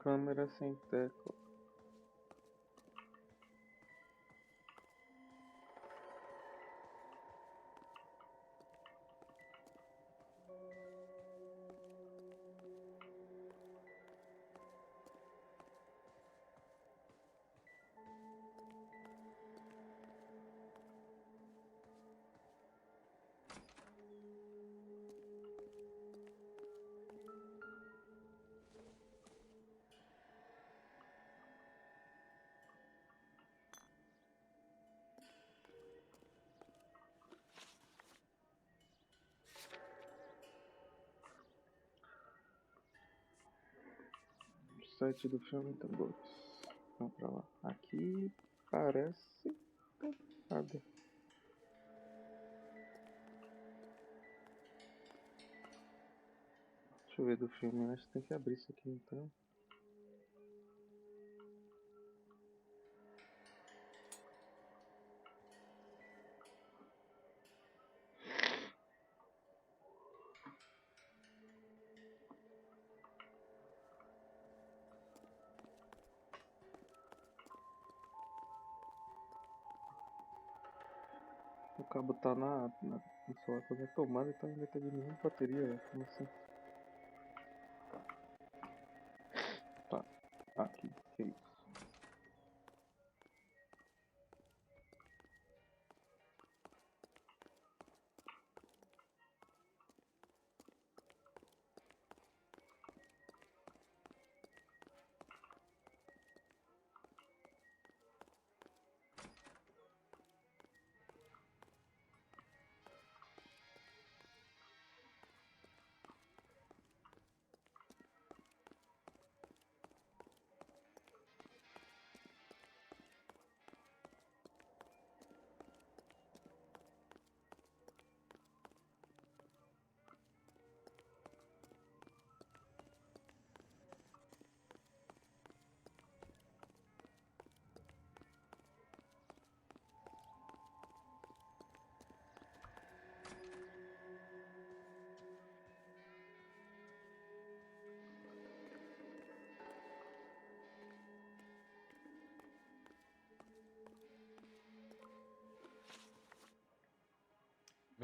Câmera sem tecla. Site do filme tem dois. Vamos pra lá. Aqui parece nada. Deixa eu ver do filme. Acho que tem que abrir isso aqui então. O cabo tá no celular tá na tomada e tá ainda tá diminuindo a bateria, velho. Como assim? Tá. Aqui. Que isso?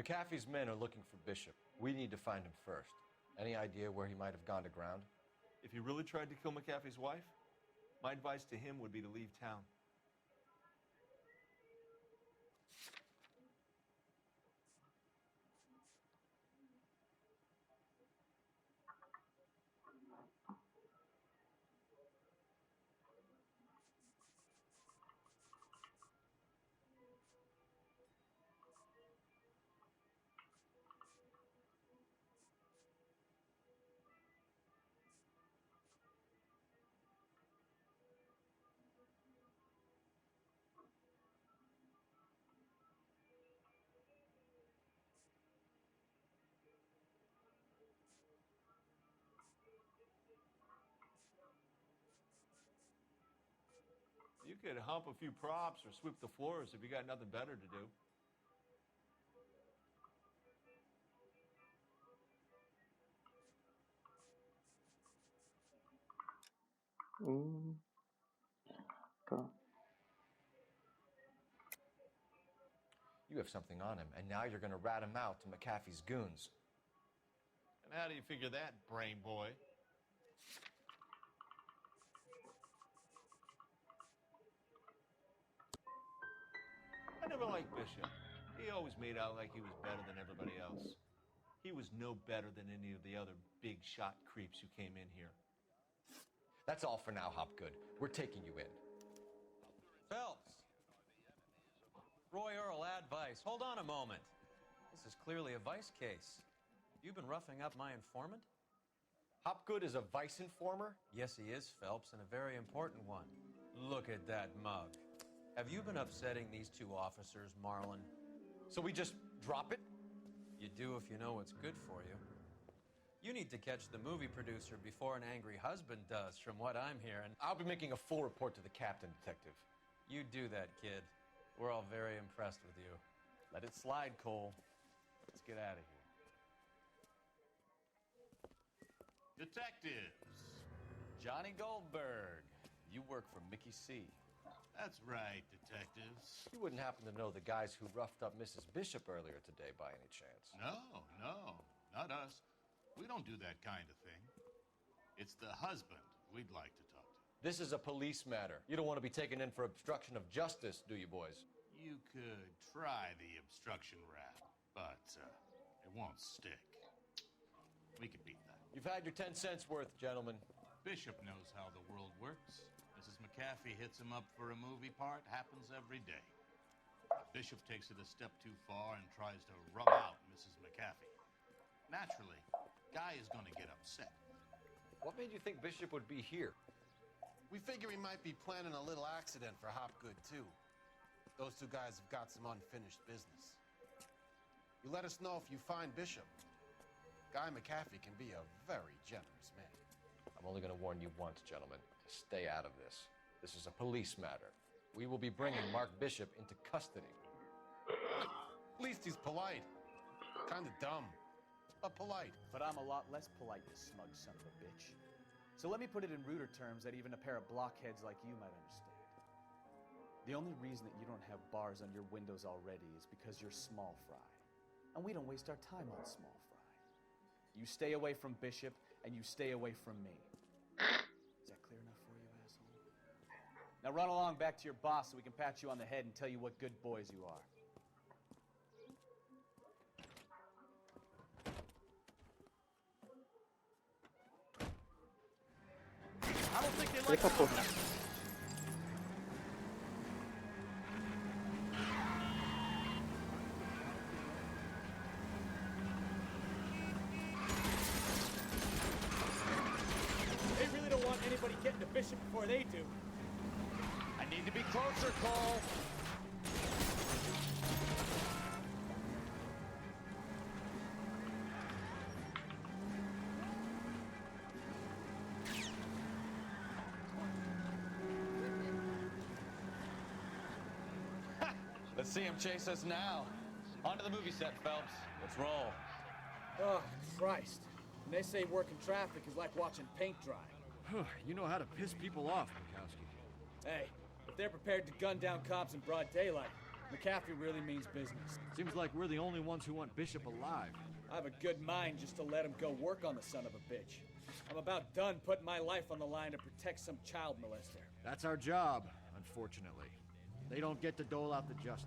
McAfee's men are looking for Bishop. We need to find him first. Any idea where he might have gone to ground? If he really tried to kill McAfee's wife, my advice to him would be to leave town. You could hump a few props or sweep the floors if you got nothing better to do. Tá. You have something on him, and now you're going to rat him out to McAfee's goons. And how do you figure that, brain boy? I never liked Bishop. He always made out like he was better than everybody else. He was no better than any of the other big shot creeps who came in here. That's all for now, Hopgood. We're taking you in. Phelps! Roy Earl, advice. Hold on a moment. This is clearly a vice case. You've been roughing up my informant? Hopgood is a vice informer? Yes, he is, Phelps, and a very important one. Look at that mug. Have you been upsetting these two officers, Marlon? So we just drop it? You do if you know what's good for you. You need to catch the movie producer before an angry husband does, from what I'm hearing. I'll be making a full report to the captain, Detective. You do that, kid. We're all very impressed with you. Let it slide, Cole. Let's get out of here. Detectives. Johnny Goldberg. You work for Mickey C. That's right, detectives. You wouldn't happen to know the guys who roughed up Mrs. Bishop earlier today by any chance? No, not us. We don't do that kind of thing. It's the husband we'd like to talk to. This is a police matter. You don't want to be taken in for obstruction of justice, do you, boys? You could try the obstruction rap, but it won't stick. We could beat that. You've had your 10 cents worth, gentlemen. Bishop knows how the world works. Mrs. McAfee hits him up for a movie part. Happens every day. Bishop takes it a step too far and tries to rub out Mrs. McAfee. Naturally, Guy is going to get upset. What made you think Bishop would be here? We figure he might be planning a little accident for Hopgood, too. Those two guys have got some unfinished business. You let us know if you find Bishop. Guy McAfee can be a very generous man. I'm only going to warn you once, gentlemen. Stay out of this. This is a police matter. We will be bringing Mark Bishop into custody. At least he's polite. Kind of dumb, but polite. But I'm a lot less polite, you smug son of a bitch. So let me put it in ruder terms that even a pair of blockheads like you might understand. The only reason that you don't have bars on your windows already is because you're small fry. And we don't waste our time on small fry. You stay away from Bishop, and you stay away from me. Is that clear enough for you, asshole? Now run along back to your boss so we can pat you on the head and tell you what good boys you are. I don't think they like Eita porra. They really don't want anybody getting to Bishop before they do. I need to be closer, Cole. Let's see him chase us now. On to the movie set, Phelps. Let's roll. Oh, Christ. And they say working traffic is like watching paint dry. You know how to piss people off, Bukowski. Hey, if they're prepared to gun down cops in broad daylight, McAfee really means business. Seems like we're the only ones who want Bishop alive. I have a good mind just to let him go work on the son of a bitch. I'm about done putting my life on the line to protect some child molester. That's our job, unfortunately. They don't get to dole out the justice.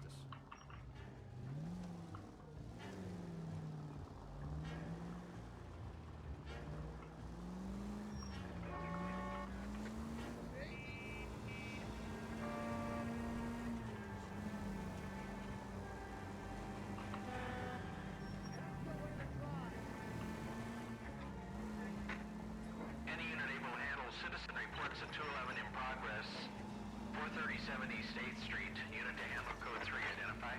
Any unit able to handle citizen reports at 211 in progress. 437 East 8th Street. Unit to handle code 3. Identify.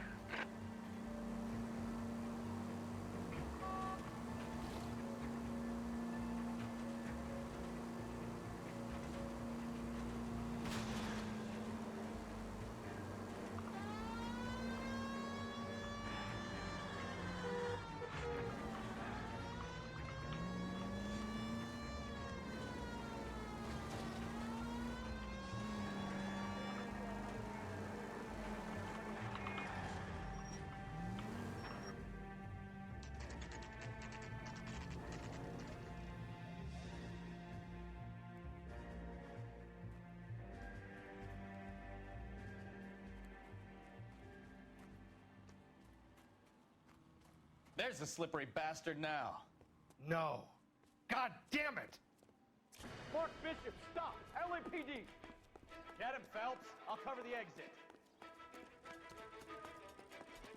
There's the slippery bastard now. No. God damn it! Mark Bishop, stop! LAPD! Get him, Phelps. I'll cover the exit.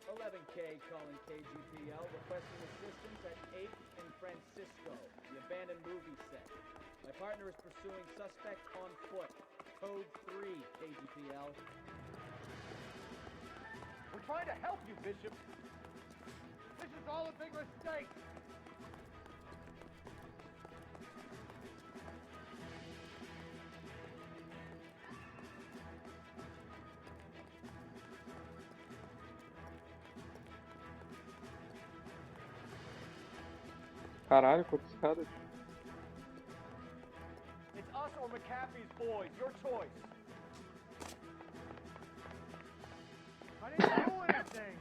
11K calling KGPL, requesting assistance at 8th and Francisco, the abandoned movie set. My partner is pursuing suspect on foot. Code 3, KGPL. We're trying to help you, Bishop. This is all a big mistake. Caralho, quantos caras? It's us or McAfee's boys. Your choice. I didn't do anything.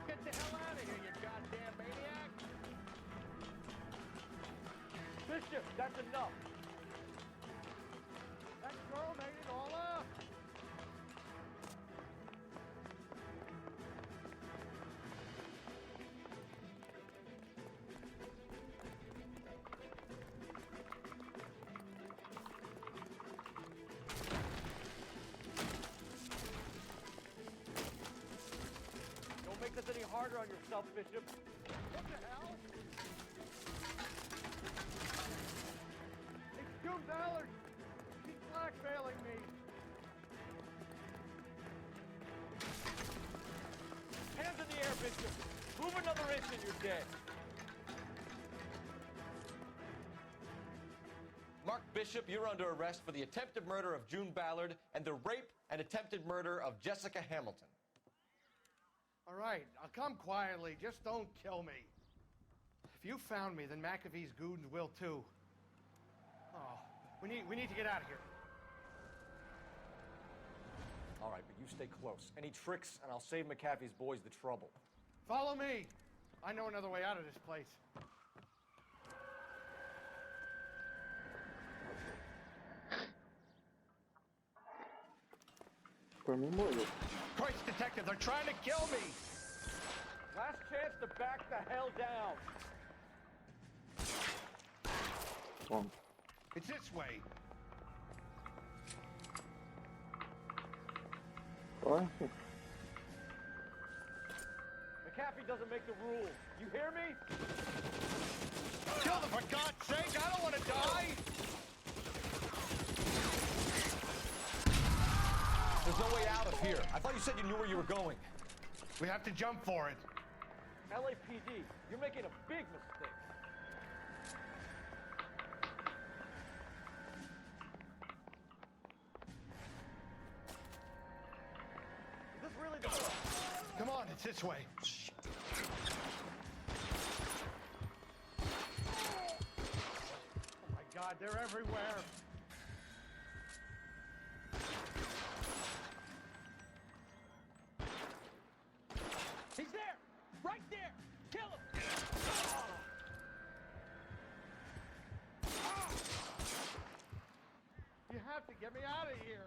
Get the hell out of here, you goddamn maniac! Bishop, that's enough. That girl made it all up. Don't make this any harder on yourself, Bishop. What the hell? It's June Ballard. She's blackmailing me. Hands in the air, Bishop. Move another inch and you're dead. Mark Bishop, you're under arrest for the attempted murder of June Ballard and the rape and attempted murder of Jessica Hamilton. All right, I'll come quietly. Just don't kill me. If you found me, then McAfee's goons will too. Oh, we need to get out of here. All right, but you stay close. Any tricks, and I'll save McAfee's boys the trouble. Follow me. I know another way out of this place. Por mim, morreu. Christ, detective, they're trying to kill me. Last chance to back the hell down. Bom. It's this way. Corre. McAfee doesn't make the rules. You hear me? Kill them, for God's sake! I don't want to die! There's no way out of here. I thought you said you knew where you were going. We have to jump for it. LAPD, you're making a big mistake. Is this really the... Come on, it's this way. God, they're everywhere. He's there! Right there! Kill him! You have to get me out of here.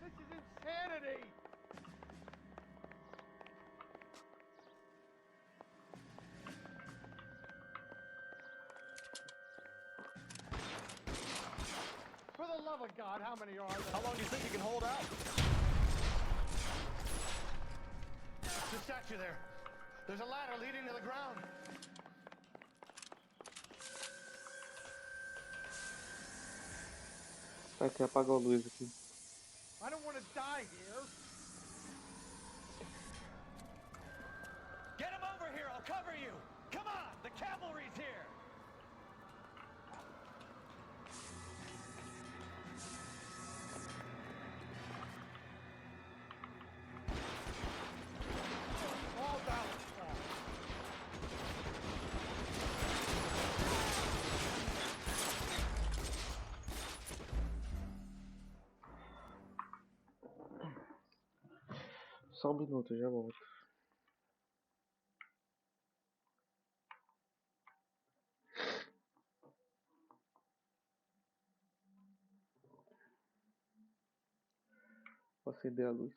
This is insanity. For the love of God, how many are there? How long do you think you can hold out? The statue there. There's a ladder leading to the ground. Vai ter apagar a luz aqui. I don't want to die here. Get him over here! I'll cover you! Come on! The cavalry's here! All balance fall. Só um minuto, já volto. Vou acender a luz.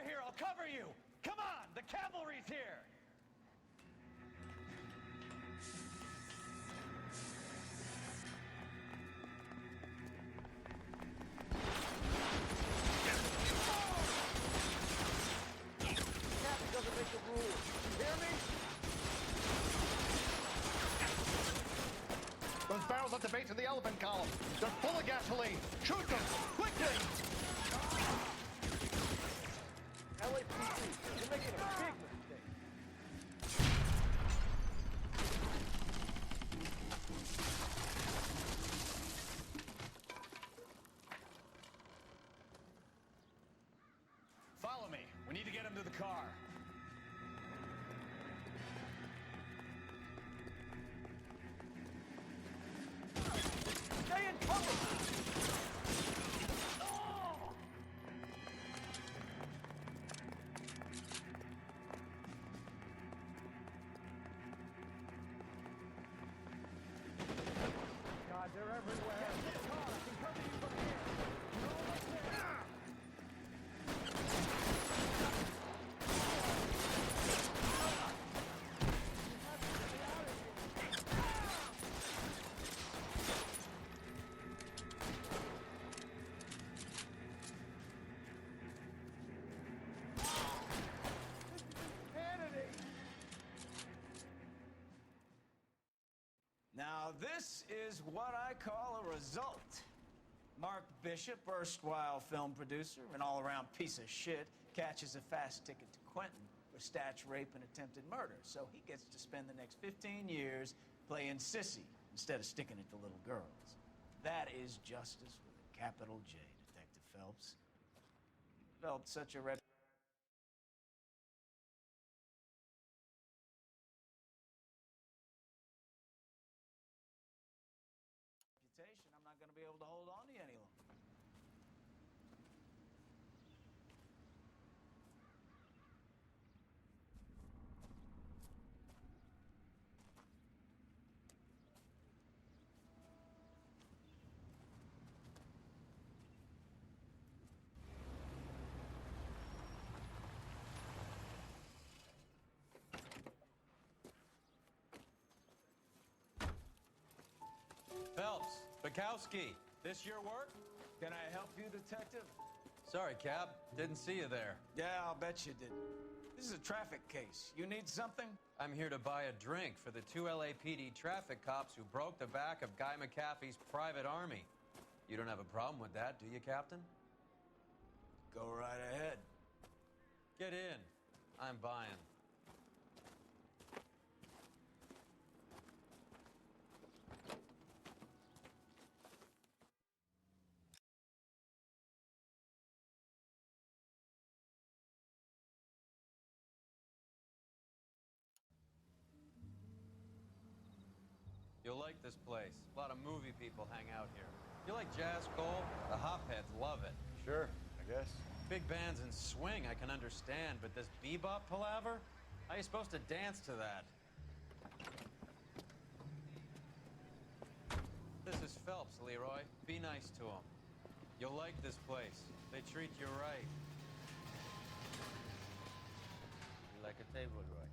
here. I'll cover you. Come on, the cavalry's here. Captain doesn't make the rules. You hear me? Those barrels at the base of the elephant column. They're full of gasoline. Shoot them! Quickly! LAPD, you're making a big mistake. Follow me. We need to get him to the car. Stay in cover! God, they're everywhere. Get this car. I can cover you from here. You're almost there. Now, this is what I call a result. Mark Bishop, erstwhile film producer and all-around piece of shit, catches a fast ticket to Quentin for statch rape and attempted murder. So he gets to spend the next 15 years playing sissy instead of sticking it to little girls. That is justice with a capital J, Detective Phelps. Developed such a reputation. I'm not going to be able to hold on to you any longer. Phelps, Bukowski, this your work? Can I help you, Detective? Sorry, Cap. Didn't see you there. Yeah, I'll bet you didn't. This is a traffic case. You need something? I'm here to buy a drink for the 2 LAPD traffic cops who broke the back of Guy McAfee's private army. You don't have a problem with that, do you, Captain? Go right ahead. Get in. I'm buying. You'll like this place. A lot of movie people hang out here. You like jazz, Cole? The hopheads love it. Sure, I guess. Big bands and swing, I can understand, but this bebop palaver? How are you supposed to dance to that? This is Phelps, Leroy. Be nice to him. You'll like this place. They treat you right. You like a table, Roy?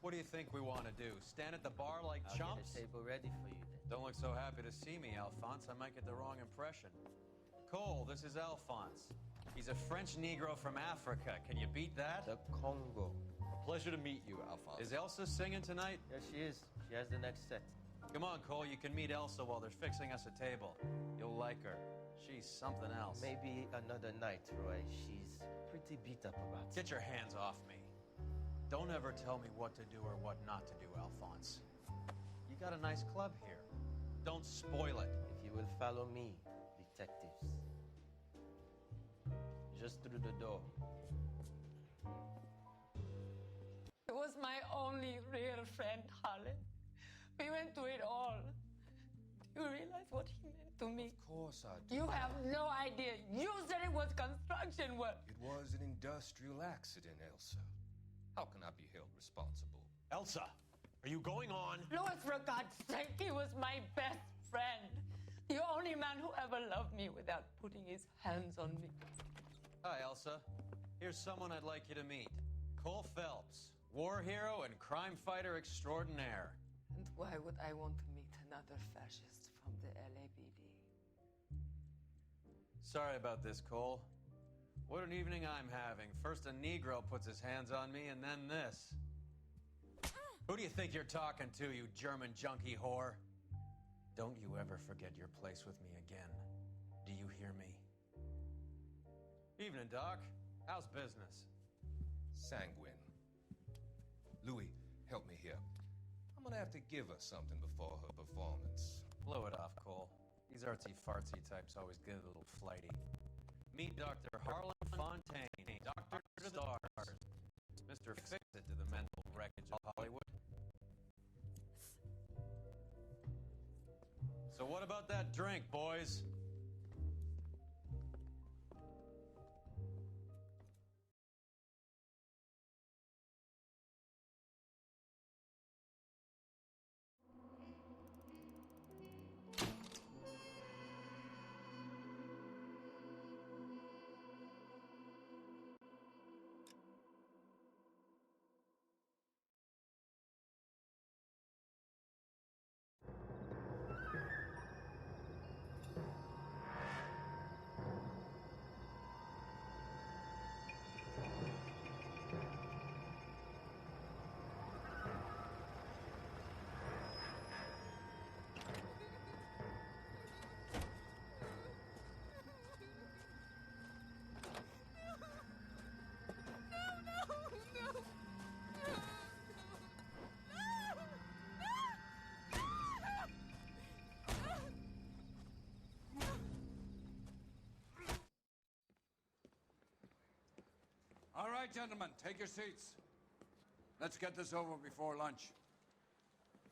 What do you think we want to do? Stand at the bar like chumps? I'll get a table ready for you then. Don't look so happy to see me, Alphonse. I might get the wrong impression. Cole, this is Alphonse. He's a French Negro from Africa. Can you beat that? The Congo. A pleasure to meet you, Alphonse. Is Elsa singing tonight? Yes, she is. She has the next set. Come on, Cole. You can meet Elsa while they're fixing us a table. You'll like her. She's something else. Maybe another night, Roy. She's pretty beat up about it. Get your hands off me. Don't ever tell me what to do or what not to do, Alphonse. You got a nice club here. Don't spoil it. If you will follow me, detectives. Just through the door. It was my only real friend, Harlan. We went through it all. Do you realize what he meant to me? Of course I do. You have no idea. You said it was construction work. It was an industrial accident, Elsa. How can I be held responsible? Elsa, are you going on? Louis, for God's sake, he was my best friend. The only man who ever loved me without putting his hands on me. Hi, Elsa. Here's someone I'd like you to meet. Cole Phelps, war hero and crime fighter extraordinaire. And why would I want to meet another fascist from the LAPD? Sorry about this, Cole. What an evening I'm having. First a Negro puts his hands on me, and then this. Who do you think you're talking to, you German junkie whore? Don't you ever forget your place with me again. Do you hear me? Evening, Doc. How's business? Sanguine. Louis, help me here. I'm gonna have to give her something before her performance. Blow it off, Cole. These artsy-fartsy types always get a little flighty. Meet Dr. Harlan Fontaine, Dr. to the Stars, Mr. Fix-It to the mental wreckage of Hollywood. So what about that drink, boys? All right, gentlemen, take your seats. Let's get this over before lunch.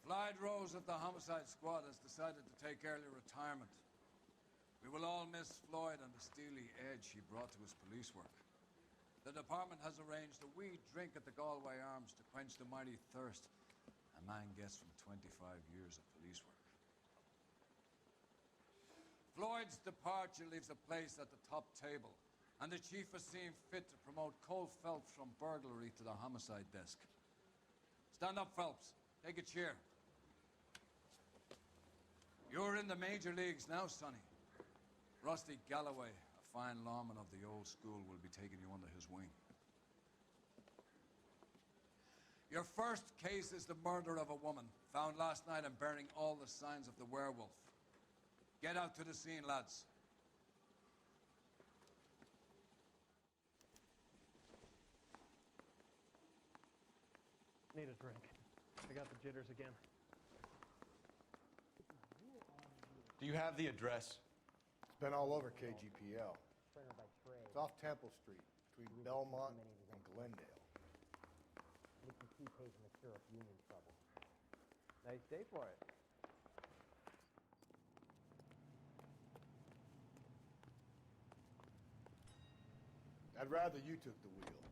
Clyde Rose of the Homicide Squad has decided to take early retirement. We will all miss Floyd and the steely edge he brought to his police work. The department has arranged a wee drink at the Galway Arms to quench the mighty thirst a man gets from 25 years of police work. Floyd's departure leaves a place at the top table, and the chief has seen fit to promote Cole Phelps from burglary to the homicide desk. Stand up, Phelps. Take a chair. You're in the major leagues now, Sonny. Rusty Galloway, a fine lawman of the old school, will be taking you under his wing. Your first case is the murder of a woman, found last night and bearing all the signs of the werewolf. Get out to the scene, lads. Need a drink. I got the jitters again. Do you have the address? It's been all over KGPL. It's off Temple Street, between Belmont and Glendale. Nice day for it. I'd rather you took the wheel.